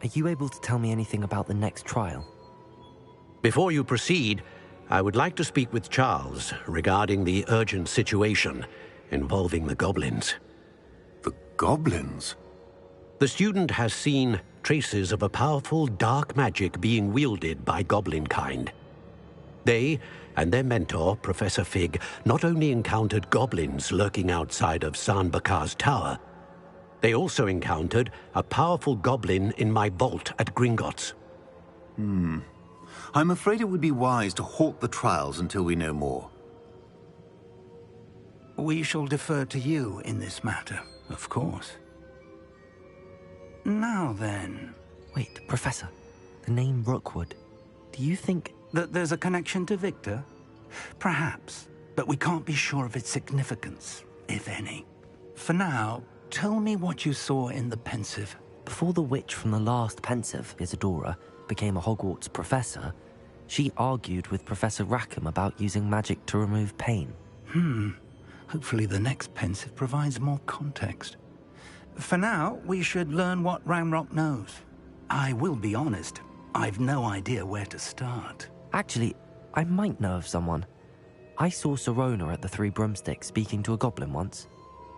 Are you able to tell me anything about the next trial? Before you proceed, I would like to speak with Charles regarding the urgent situation involving the goblins. The goblins? The student has seen traces of a powerful dark magic being wielded by goblin kind. They and their mentor, Professor Fig, not only encountered goblins lurking outside of Bakar's tower, they also encountered a powerful goblin in my vault at Gringotts. I'm afraid it would be wise to halt the trials until we know more. We shall defer to you in this matter, of course. Now then... Wait, Professor. The name Rookwood. Do you think... that there's a connection to Victor? Perhaps, but we can't be sure of its significance, if any. For now, tell me what you saw in the Pensieve. Before the witch from the last Pensieve, Isidora, became a Hogwarts professor, she argued with Professor Rackham about using magic to remove pain. Hopefully the next Pensieve provides more context. For now, we should learn what Ranrok knows. I will be honest, I've no idea where to start. Actually, I might know of someone. I saw Sirona at the Three Broomsticks speaking to a goblin once.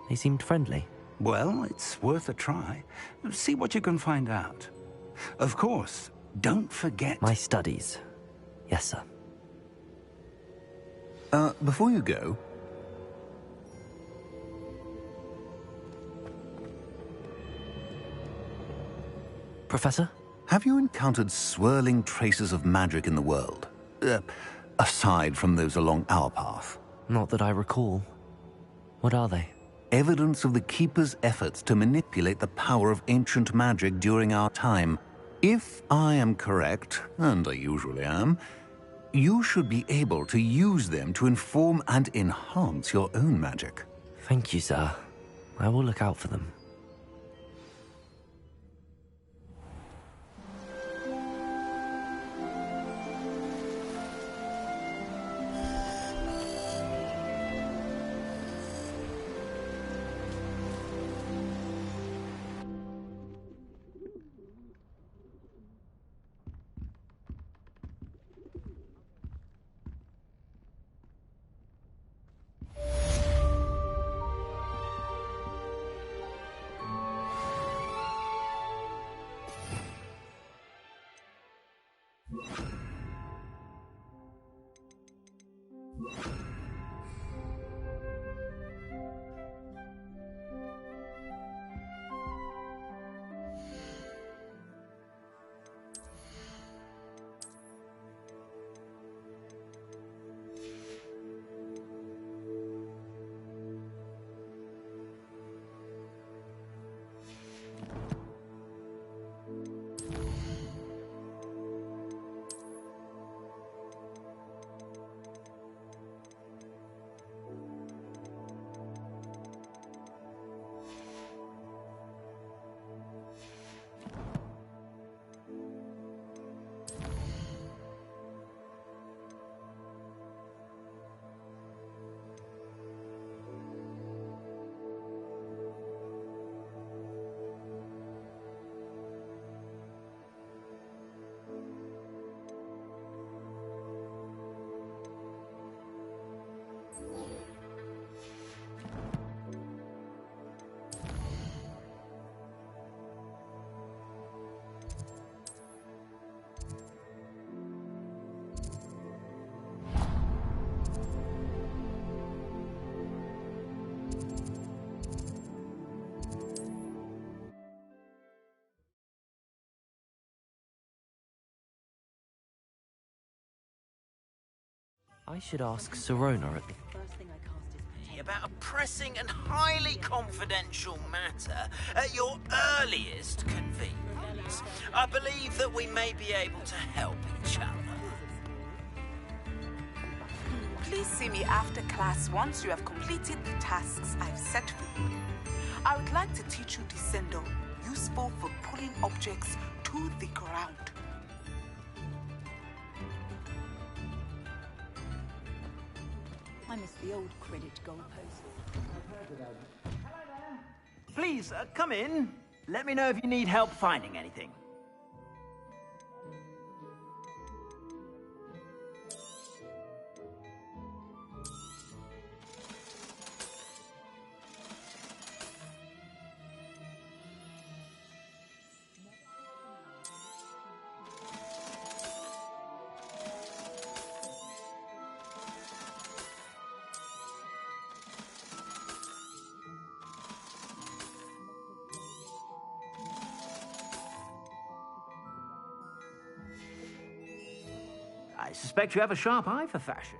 They seemed friendly. Well, it's worth a try. See what you can find out. Of course, don't forget... My studies. Yes, sir. Before you go... Professor? Have you encountered swirling traces of magic in the world? Aside from those along our path? Not that I recall. What are they? Evidence of the Keeper's efforts to manipulate the power of ancient magic during our time. If I am correct, and I usually am, you should be able to use them to inform and enhance your own magic. Thank you, sir. I will look out for them. I should ask Sirona at the... me about a pressing and highly confidential matter at your earliest convenience. I believe that we may be able to help each other. Please see me after class once you have completed the tasks I've set for you. I would like to teach you Diffindo, useful for pulling objects to the ground. I miss the old credit goalpost. Please, come in. Let me know if you need help finding anything. I suspect you have a sharp eye for fashion.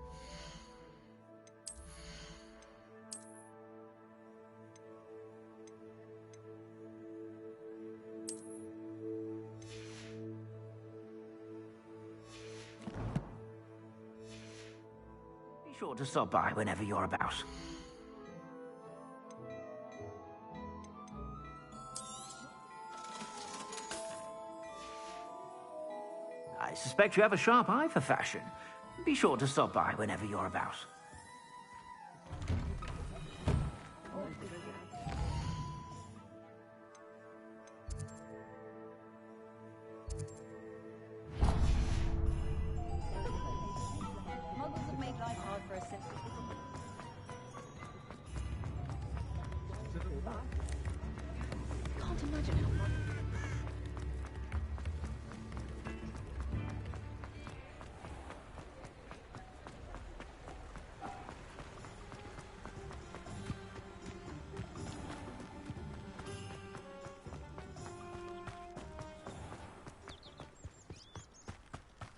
Be sure to stop by whenever you're about. I suspect you have a sharp eye for fashion. Be sure to stop by whenever you're about. Muggles have made life hard for us since... Can't imagine how much...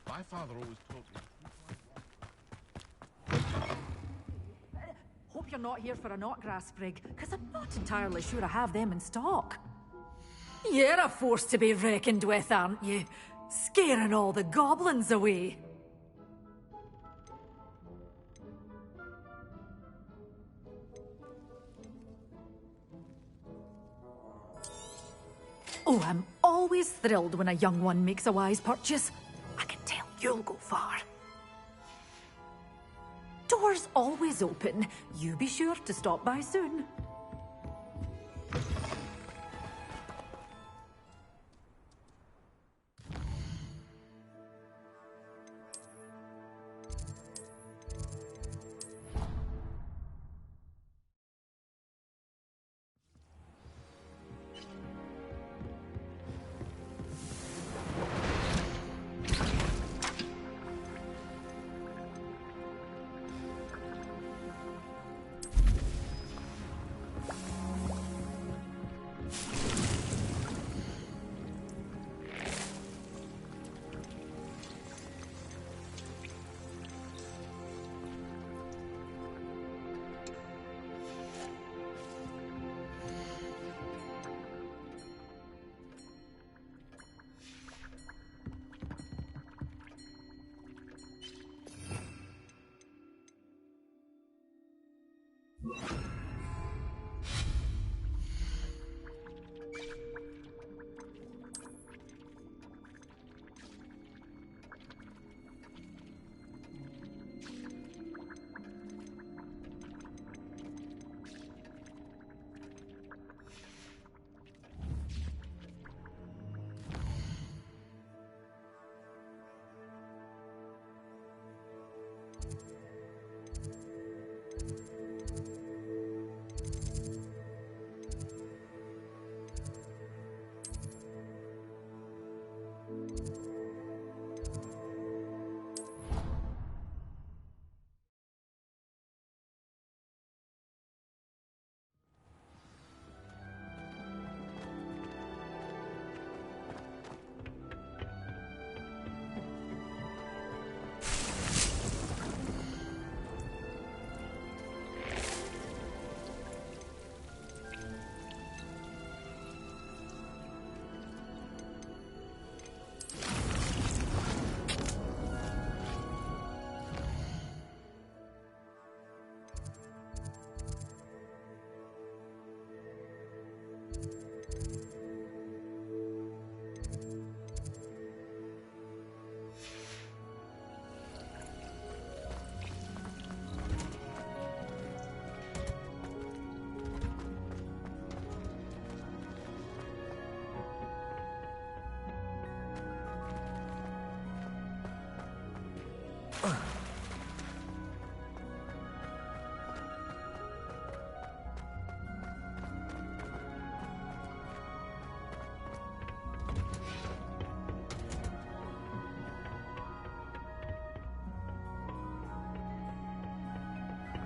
My father always taught me. Hope you're not here for a knotgrass sprig, because I'm not entirely sure I have them in stock. You're a force to be reckoned with, aren't you? Scaring all the goblins away. Oh, I'm always thrilled when a young one makes a wise purchase. I can tell you'll go far. Doors always open. You be sure to stop by soon.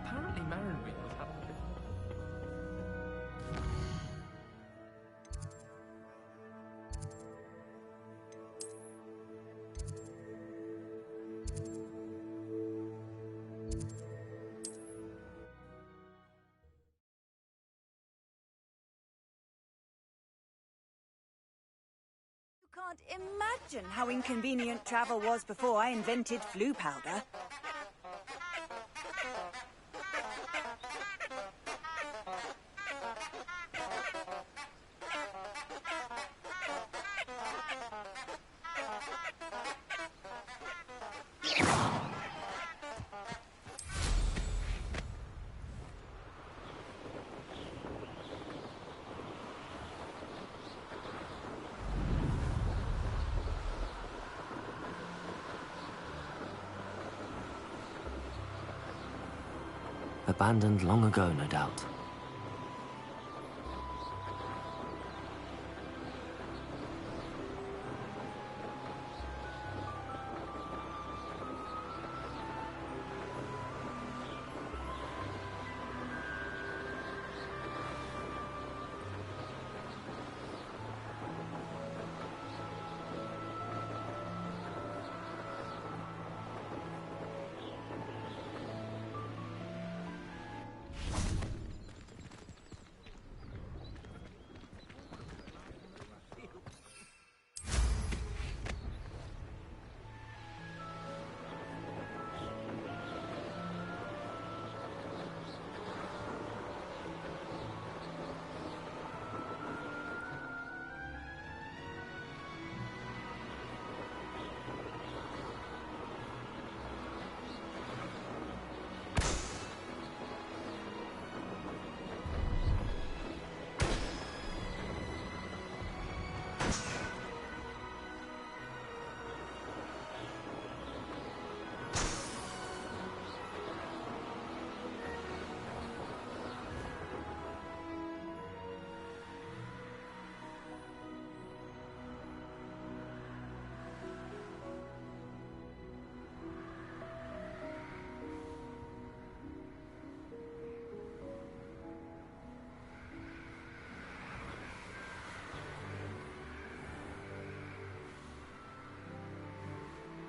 Apparently, Marinwheel was having a bit. You can't imagine how inconvenient travel was before I invented flu powder. Abandoned long ago, no doubt.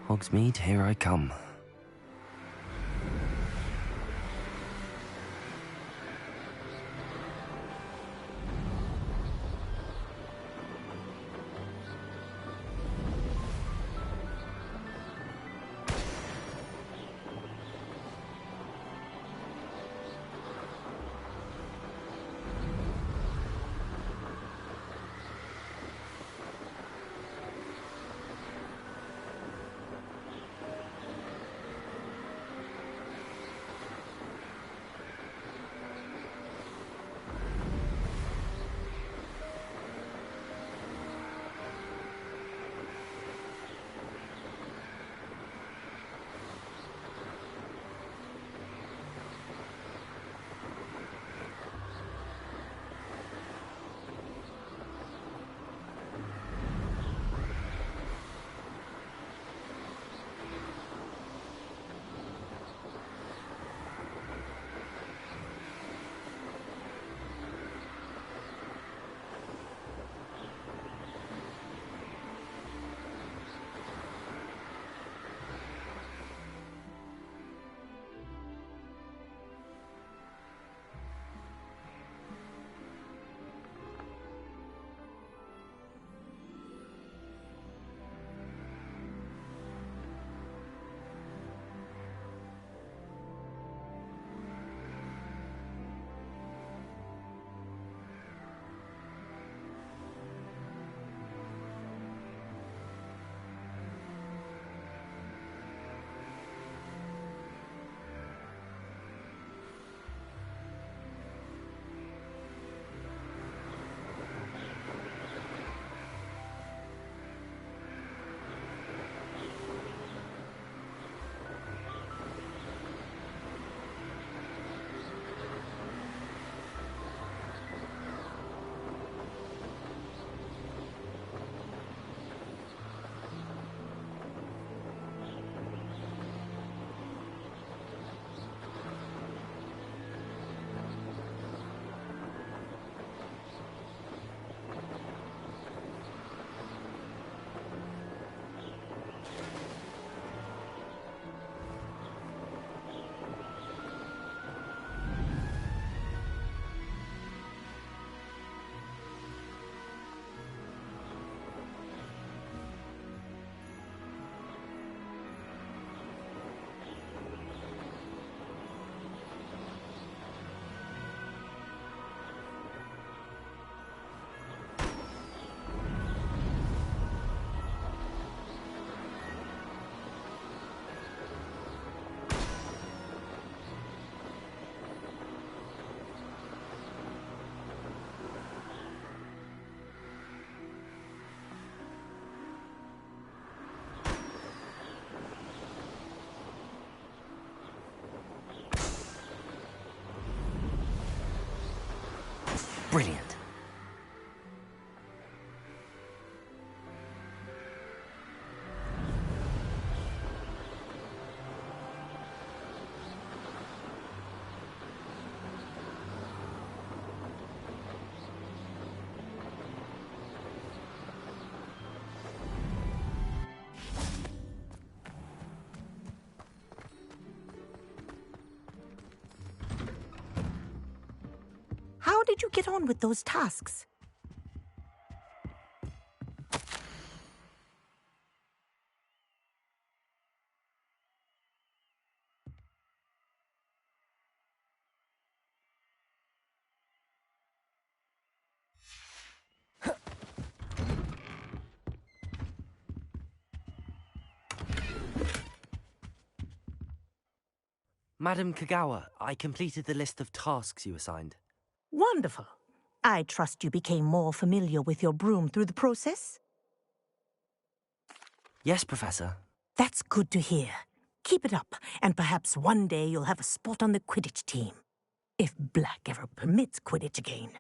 Hogsmeade, here I come. Brilliant. How did you get on with those tasks? Madam Kagawa, I completed the list of tasks you assigned. Wonderful. I trust you became more familiar with your broom through the process? Yes, Professor. That's good to hear. Keep it up, and perhaps one day you'll have a spot on the Quidditch team. If Black ever permits Quidditch again.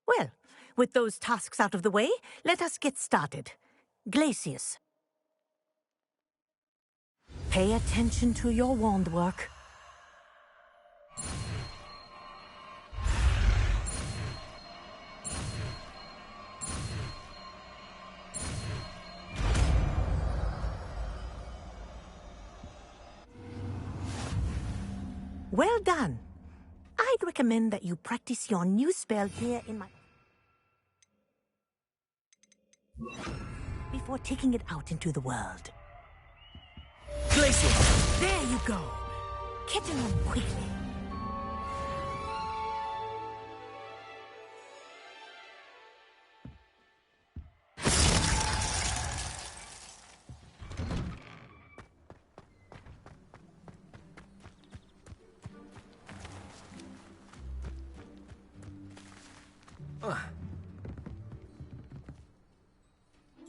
Well, with those tasks out of the way, let us get started. Glacius. Pay attention to your wand work. Well done. I'd recommend that you practice your new spell here in my... before taking it out into the world. Glacius! There you go. Catching them quickly.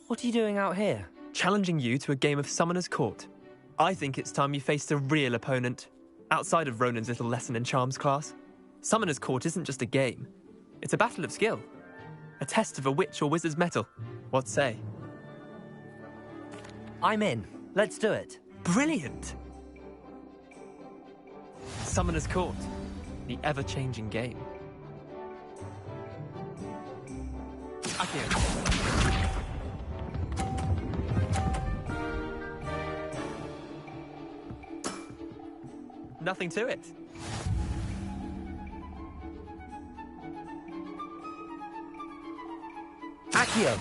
What are you doing out here? Challenging you to a game of Summoner's Court. I think it's time you faced a real opponent, outside of Ronan's little lesson in Charms class. Summoner's Court isn't just a game. It's a battle of skill. A test of a witch or wizard's mettle. What say? I'm in. Let's do it. Brilliant! Summoner's Court. The ever-changing game. Akio. Nothing to it. Accio!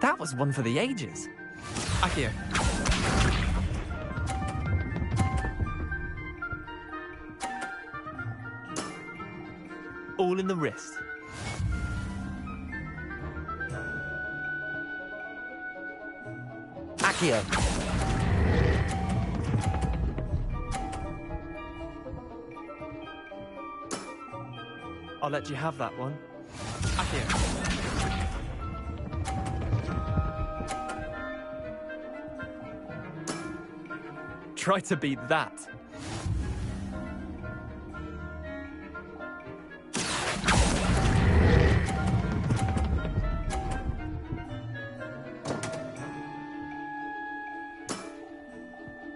That was one for the ages. Akio. All in the wrist. Accio. I'll let you have that one. Akio. Try to beat that.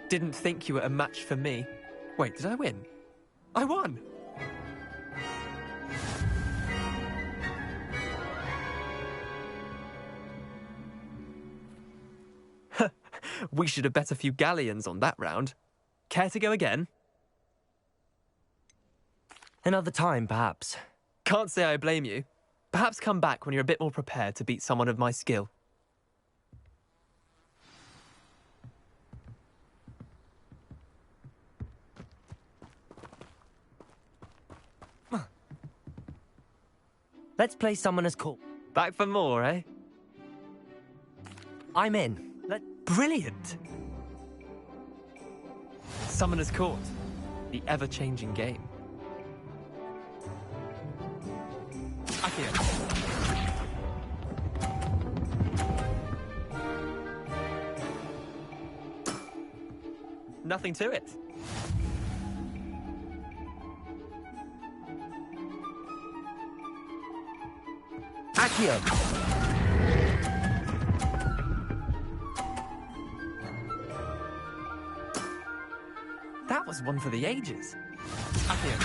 Didn't think you were a match for me. Wait, did I win? I won! We should have bet a few galleons on that round. Care to go again? Another time, perhaps. Can't say I blame you. Perhaps come back when you're a bit more prepared to beat someone of my skill. Let's play Summoner's Court. Back for more, eh? I'm in. Brilliant! Summoner's Court. The ever-changing game. Akio. nothing to it. Accio! That was one for the ages. Accio.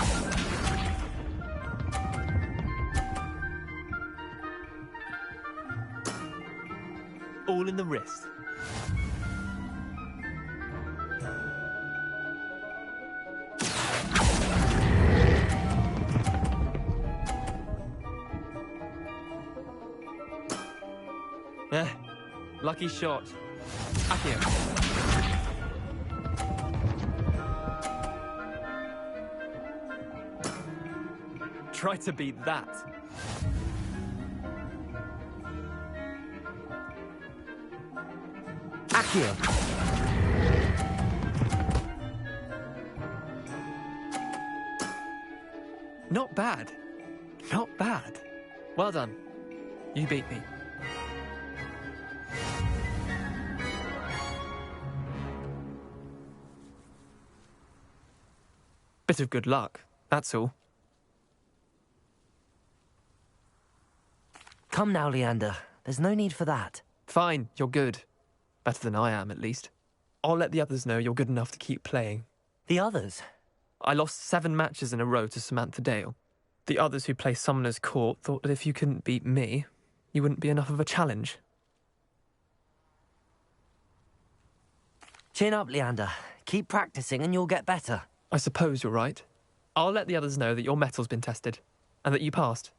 All in the wrist. Lucky shot. Accio. Try to beat that. Accio! Not bad. Not bad. Well done. You beat me. Bit of good luck, that's all. Come now, Leander. There's no need for that. Fine, you're good. Better than I am, at least. I'll let the others know you're good enough to keep playing. The others? I lost 7 matches in a row to Samantha Dale. The others who play Summoner's Court thought that if you couldn't beat me, you wouldn't be enough of a challenge. Chin up, Leander. Keep practicing and you'll get better. I suppose you're right. I'll let the others know that your metal's been tested, and that you passed.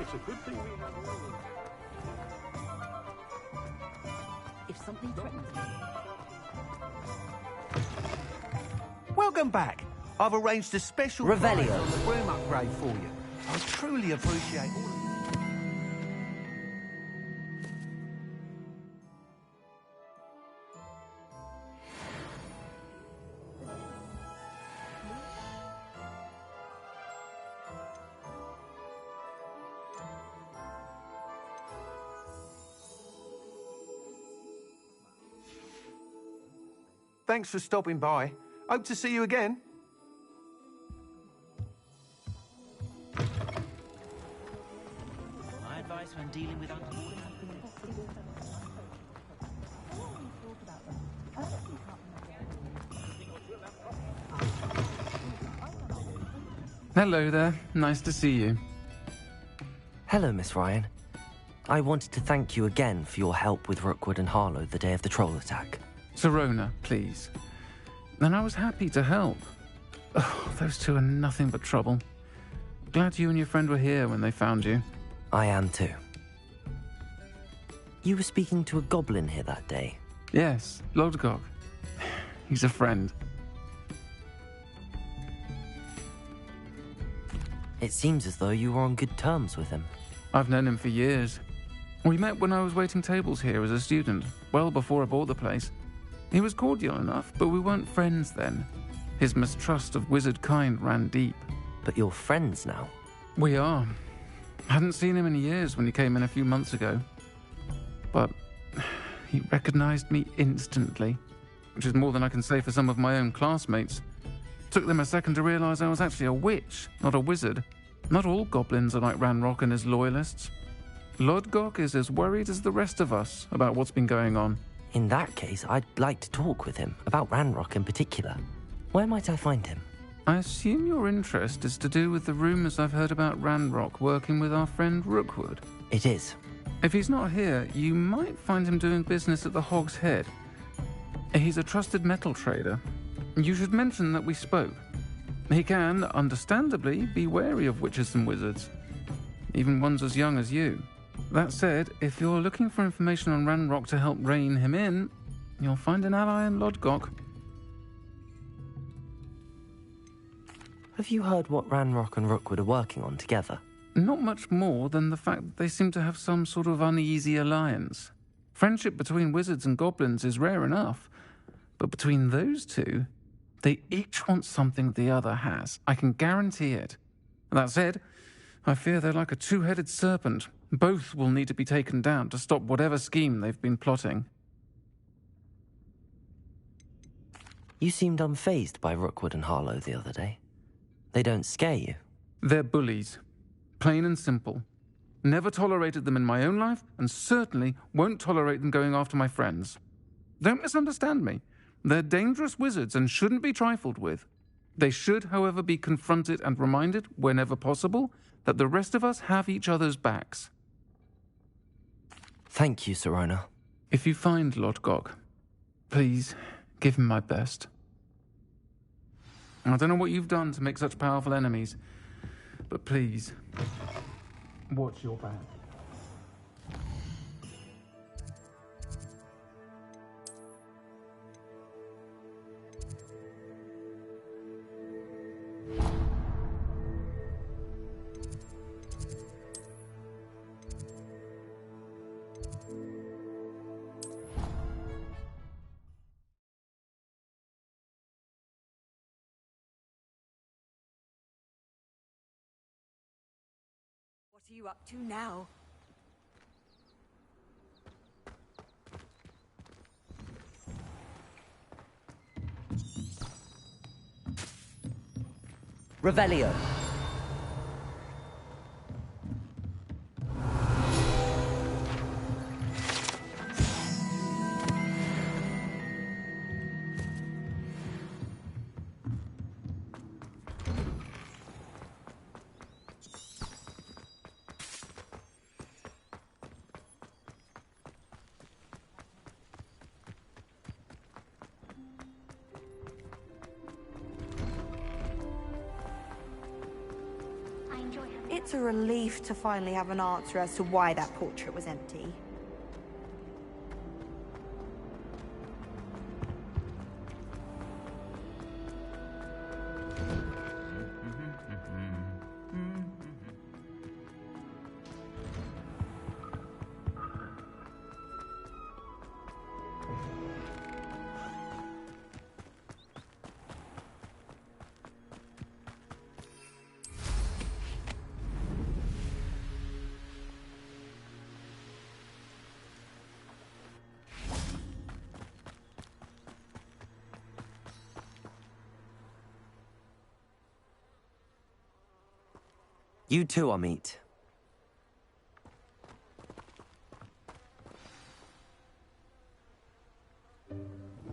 It's a good thing we have warning. If something threatens me... Welcome back. I've arranged a special Revelio. prize on the broom upgrade for you. I truly appreciate all of you. Thanks for stopping by. Hope to see you again. My advice when dealing with underwater... Hello there. Nice to see you. Hello, Miss Ryan. I wanted to thank you again for your help with Rookwood and Harlow the day of the troll attack. Sirona, please. And I was happy to help. Oh, those two are nothing but trouble. Glad you and your friend were here when they found you. I am too. You were speaking to a goblin here that day. Yes, Lodgok. He's a friend. It seems as though you were on good terms with him. I've known him for years. We met when I was waiting tables here as a student, well before I bought the place. He was cordial enough, but we weren't friends then. His mistrust of wizard kind ran deep. But you're friends now? We are. Hadn't seen him in years when he came in a few months ago. But he recognized me instantly, which is more than I can say for some of my own classmates. Took them a second to realize I was actually a witch, not a wizard. Not all goblins are like Ranrok and his loyalists. Lodgok is as worried as the rest of us about what's been going on. In that case, I'd like to talk with him, about Ranrok in particular. Where might I find him? I assume your interest is to do with the rumors I've heard about Ranrok working with our friend Rookwood. It is. If he's not here, you might find him doing business at the Hog's Head. He's a trusted metal trader. You should mention that we spoke. He can, understandably, be wary of witches and wizards, even ones as young as you. That said, if you're looking for information on Ranrok to help rein him in, you'll find an ally in Lodgok. Have you heard what Ranrok and Rookwood are working on together? Not much more than the fact that they seem to have some sort of uneasy alliance. Friendship between wizards and goblins is rare enough, but between those two, they each want something the other has. I can guarantee it. That said, I fear they're like a two-headed serpent. Both will need to be taken down to stop whatever scheme they've been plotting. You seemed unfazed by Rookwood and Harlow the other day. They don't scare you. They're bullies. Plain and simple. Never tolerated them in my own life, and certainly won't tolerate them going after my friends. Don't misunderstand me. They're dangerous wizards and shouldn't be trifled with. They should, however, be confronted and reminded, whenever possible, that the rest of us have each other's backs. Thank you, Sirona. If you find Lodgok, please give him my best. I don't know what you've done to make such powerful enemies, but please, watch your back. What are you up to now? Revelio. It's a relief to finally have an answer as to why that portrait was empty. You too, Amit.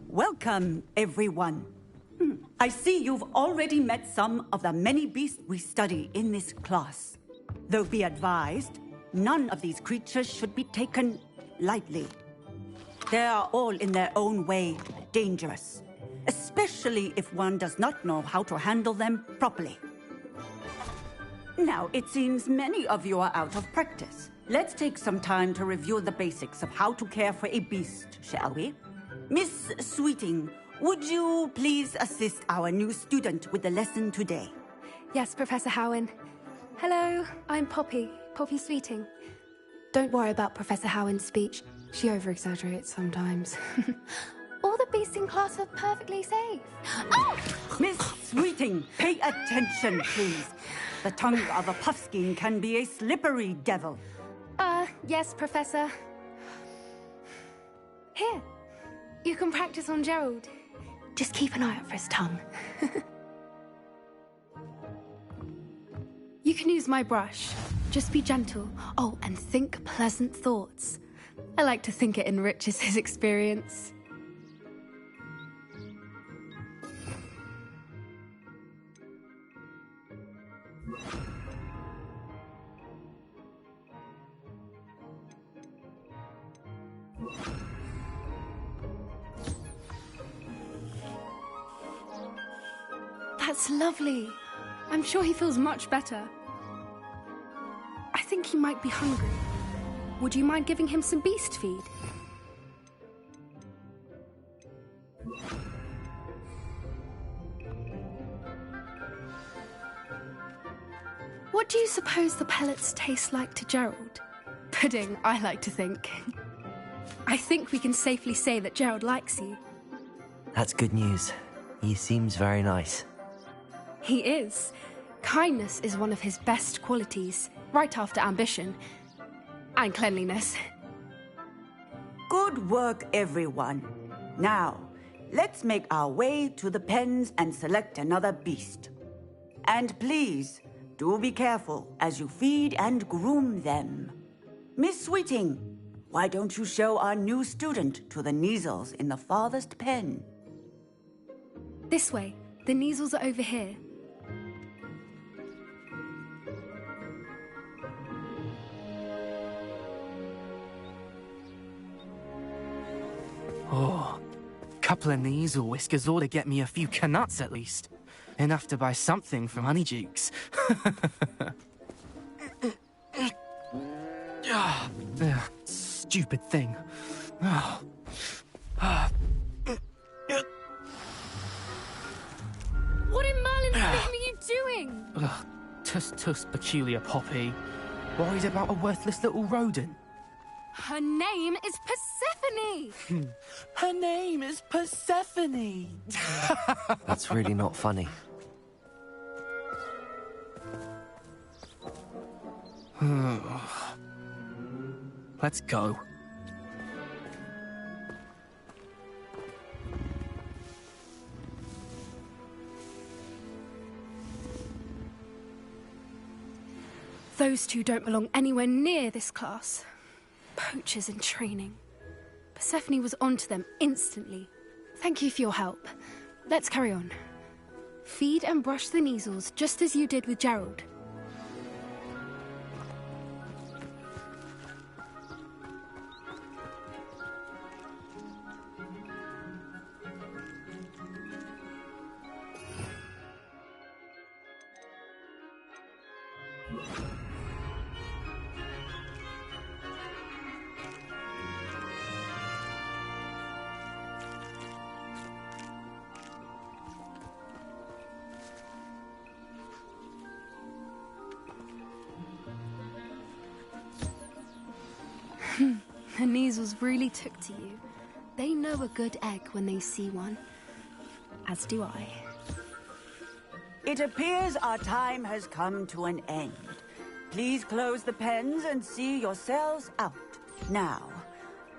Welcome, everyone. I see you've already met some of the many beasts we study in this class. Though be advised, none of these creatures should be taken lightly. They are all in their own way dangerous, especially if one does not know how to handle them properly. Now, it seems many of you are out of practice. Let's take some time to review the basics of how to care for a beast, shall we? Miss Sweeting, would you please assist our new student with the lesson today? Yes, Professor Howin. Hello, I'm Poppy Sweeting. Don't worry about Professor Howin's speech. She over-exaggerates sometimes. All the beasts in class are perfectly safe. Oh! Miss Sweeting, pay attention, please. The tongue of a puffskein can be a slippery devil. Yes, Professor. Here, you can practice on Gerald. Just keep an eye out for his tongue. You can use my brush. Just be gentle. Oh, and think pleasant thoughts. I like to think it enriches his experience. That's lovely. I'm sure he feels much better. I think he might be hungry. Would you mind giving him some beast feed? What do you suppose the pellets taste like to Gerald? Pudding, I like to think. I think we can safely say that Gerald likes you. That's good news. He seems very nice. He is. Kindness is one of his best qualities, right after ambition. And cleanliness. Good work, everyone. Now, let's make our way to the pens and select another beast. And please, do be careful as you feed and groom them. Miss Sweeting, why don't you show our new student to the Neasels in the farthest pen? This way. The Neasels are over here. Oh, couple of Neasel whiskers ought to get me a few canuts at least. Enough to buy something from Honeydukes. Stupid thing. Oh. What in Merlin's name are you doing? Tuss, peculiar Poppy. Worried about a worthless little rodent? Her name is Persephone! Her name is Persephone! That's really not funny. Let's go. Those two don't belong anywhere near this class. Poachers in training. Persephone was onto them instantly. Thank you for your help. Let's carry on. Feed and brush the Neasels just as you did with Gerald. The Neasels really took to you. They know a good egg when they see one. As do I. It appears our time has come to an end. Please close the pens and see yourselves out. Now,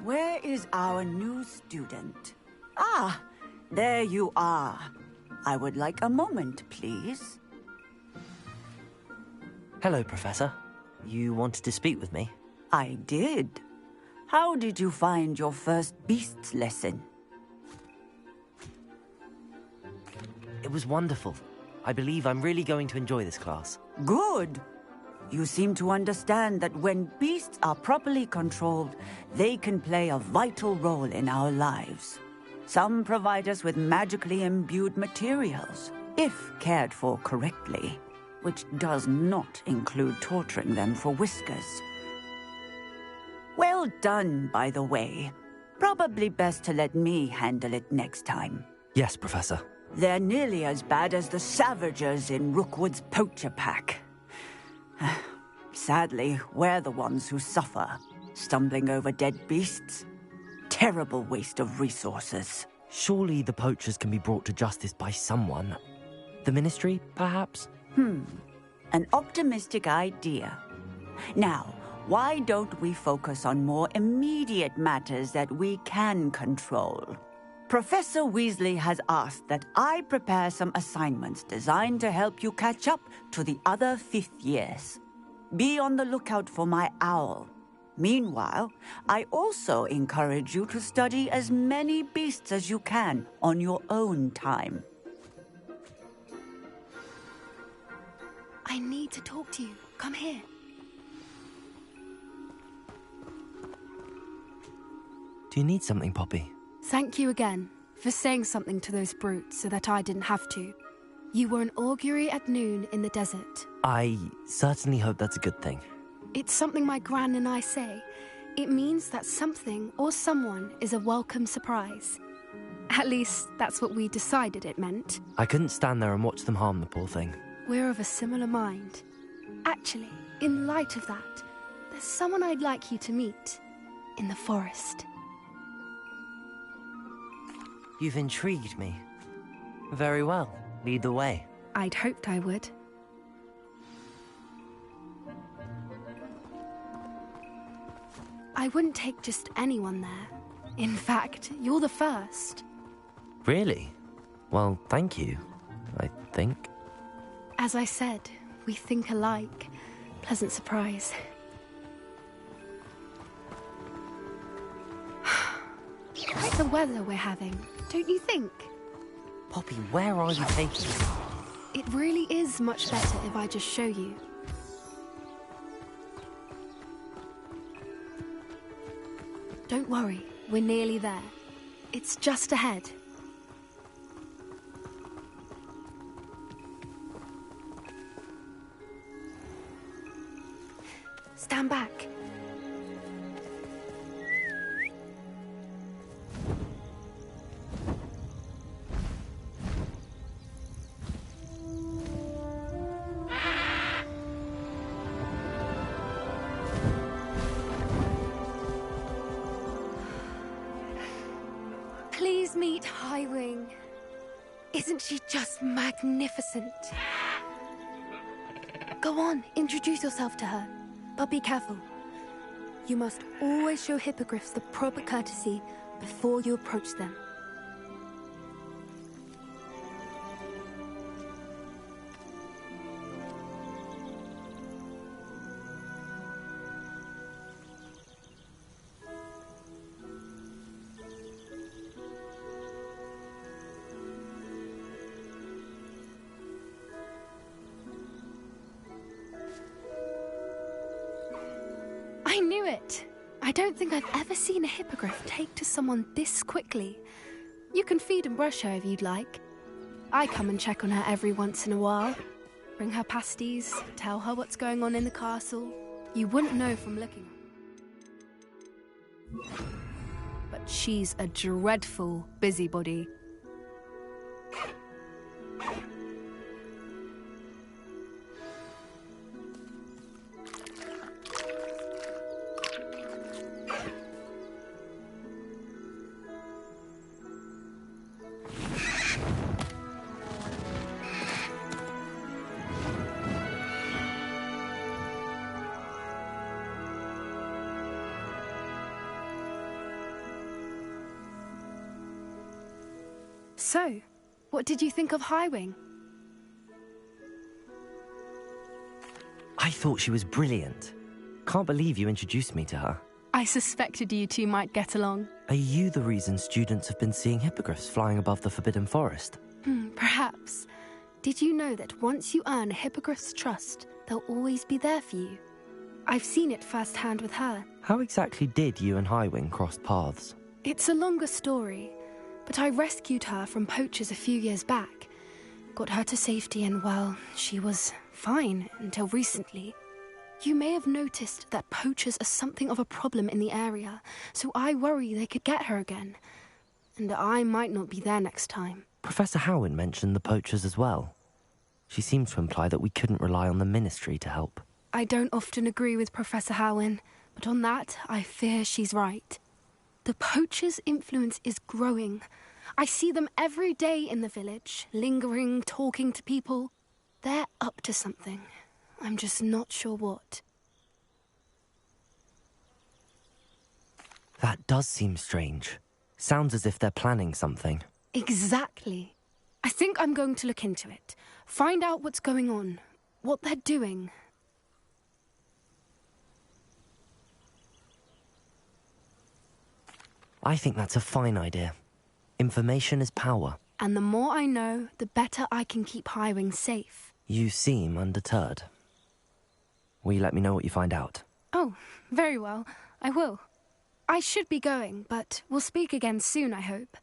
where is our new student? Ah, there you are. I would like a moment, please. Hello, Professor. You wanted to speak with me? I did. How did you find your first beasts lesson? It was wonderful. I believe I'm really going to enjoy this class. Good. You seem to understand that when beasts are properly controlled, they can play a vital role in our lives. Some provide us with magically imbued materials, if cared for correctly, which does not include torturing them for whiskers. Well done, by the way. Probably best to let me handle it next time. Yes, Professor. They're nearly as bad as the Savagers in Rookwood's poacher pack. Sadly, we're the ones who suffer, stumbling over dead beasts. Terrible waste of resources. Surely the poachers can be brought to justice by someone. The Ministry, perhaps? An optimistic idea. Now, why don't we focus on more immediate matters that we can control? Professor Weasley has asked that I prepare some assignments designed to help you catch up to the other 5th years. Be on the lookout for my owl. Meanwhile, I also encourage you to study as many beasts as you can on your own time. I need to talk to you. Come here. Do you need something, Poppy? Thank you again for saying something to those brutes so that I didn't have to. You were an augury at noon in the desert. I certainly hope that's a good thing. It's something my gran and I say. It means that something or someone is a welcome surprise. At least, that's what we decided it meant. I couldn't stand there and watch them harm the poor thing. We're of a similar mind. Actually, in light of that, there's someone I'd like you to meet. In the forest. You've intrigued me. Very well. Lead the way. I'd hoped I would. I wouldn't take just anyone there. In fact, you're the first. Really? Well, thank you, I think. As I said, we think alike. Pleasant surprise. Quite the weather we're having, don't you think? Poppy, where are you taking me? It really is much better if I just show you. Don't worry, we're nearly there. It's just ahead. Stand back. Please meet Highwing. Isn't she just magnificent? Go on, introduce yourself to her. But be careful. You must always show hippogriffs the proper courtesy before you approach them. I knew it! I don't think I've ever seen a hippogriff take to someone this quickly. You can feed and brush her if you'd like. I come and check on her every once in a while. Bring her pasties, tell her what's going on in the castle. You wouldn't know from looking. But she's a dreadful busybody. So, what did you think of Highwing? I thought she was brilliant. Can't believe you introduced me to her. I suspected you two might get along. Are you the reason students have been seeing hippogriffs flying above the Forbidden Forest? Perhaps. Did you know that once you earn a hippogriff's trust, they'll always be there for you? I've seen it firsthand with her. How exactly did you and Highwing cross paths? It's a longer story, but I rescued her from poachers a few years back. Got her to safety and, well, she was fine until recently. You may have noticed that poachers are something of a problem in the area, so I worry they could get her again. And I might not be there next time. Professor Howin mentioned the poachers as well. She seemed to imply that we couldn't rely on the Ministry to help. I don't often agree with Professor Howin, but on that, I fear she's right. The poachers' influence is growing. I see them every day in the village, lingering, talking to people. They're up to something. I'm just not sure what. That does seem strange. Sounds as if they're planning something. Exactly. I think I'm going to look into it. Find out what's going on, what they're doing. I think that's a fine idea. Information is power. And the more I know, the better I can keep Highwing safe. You seem undeterred. Will you let me know what you find out? Oh, very well. I will. I should be going, but we'll speak again soon, I hope.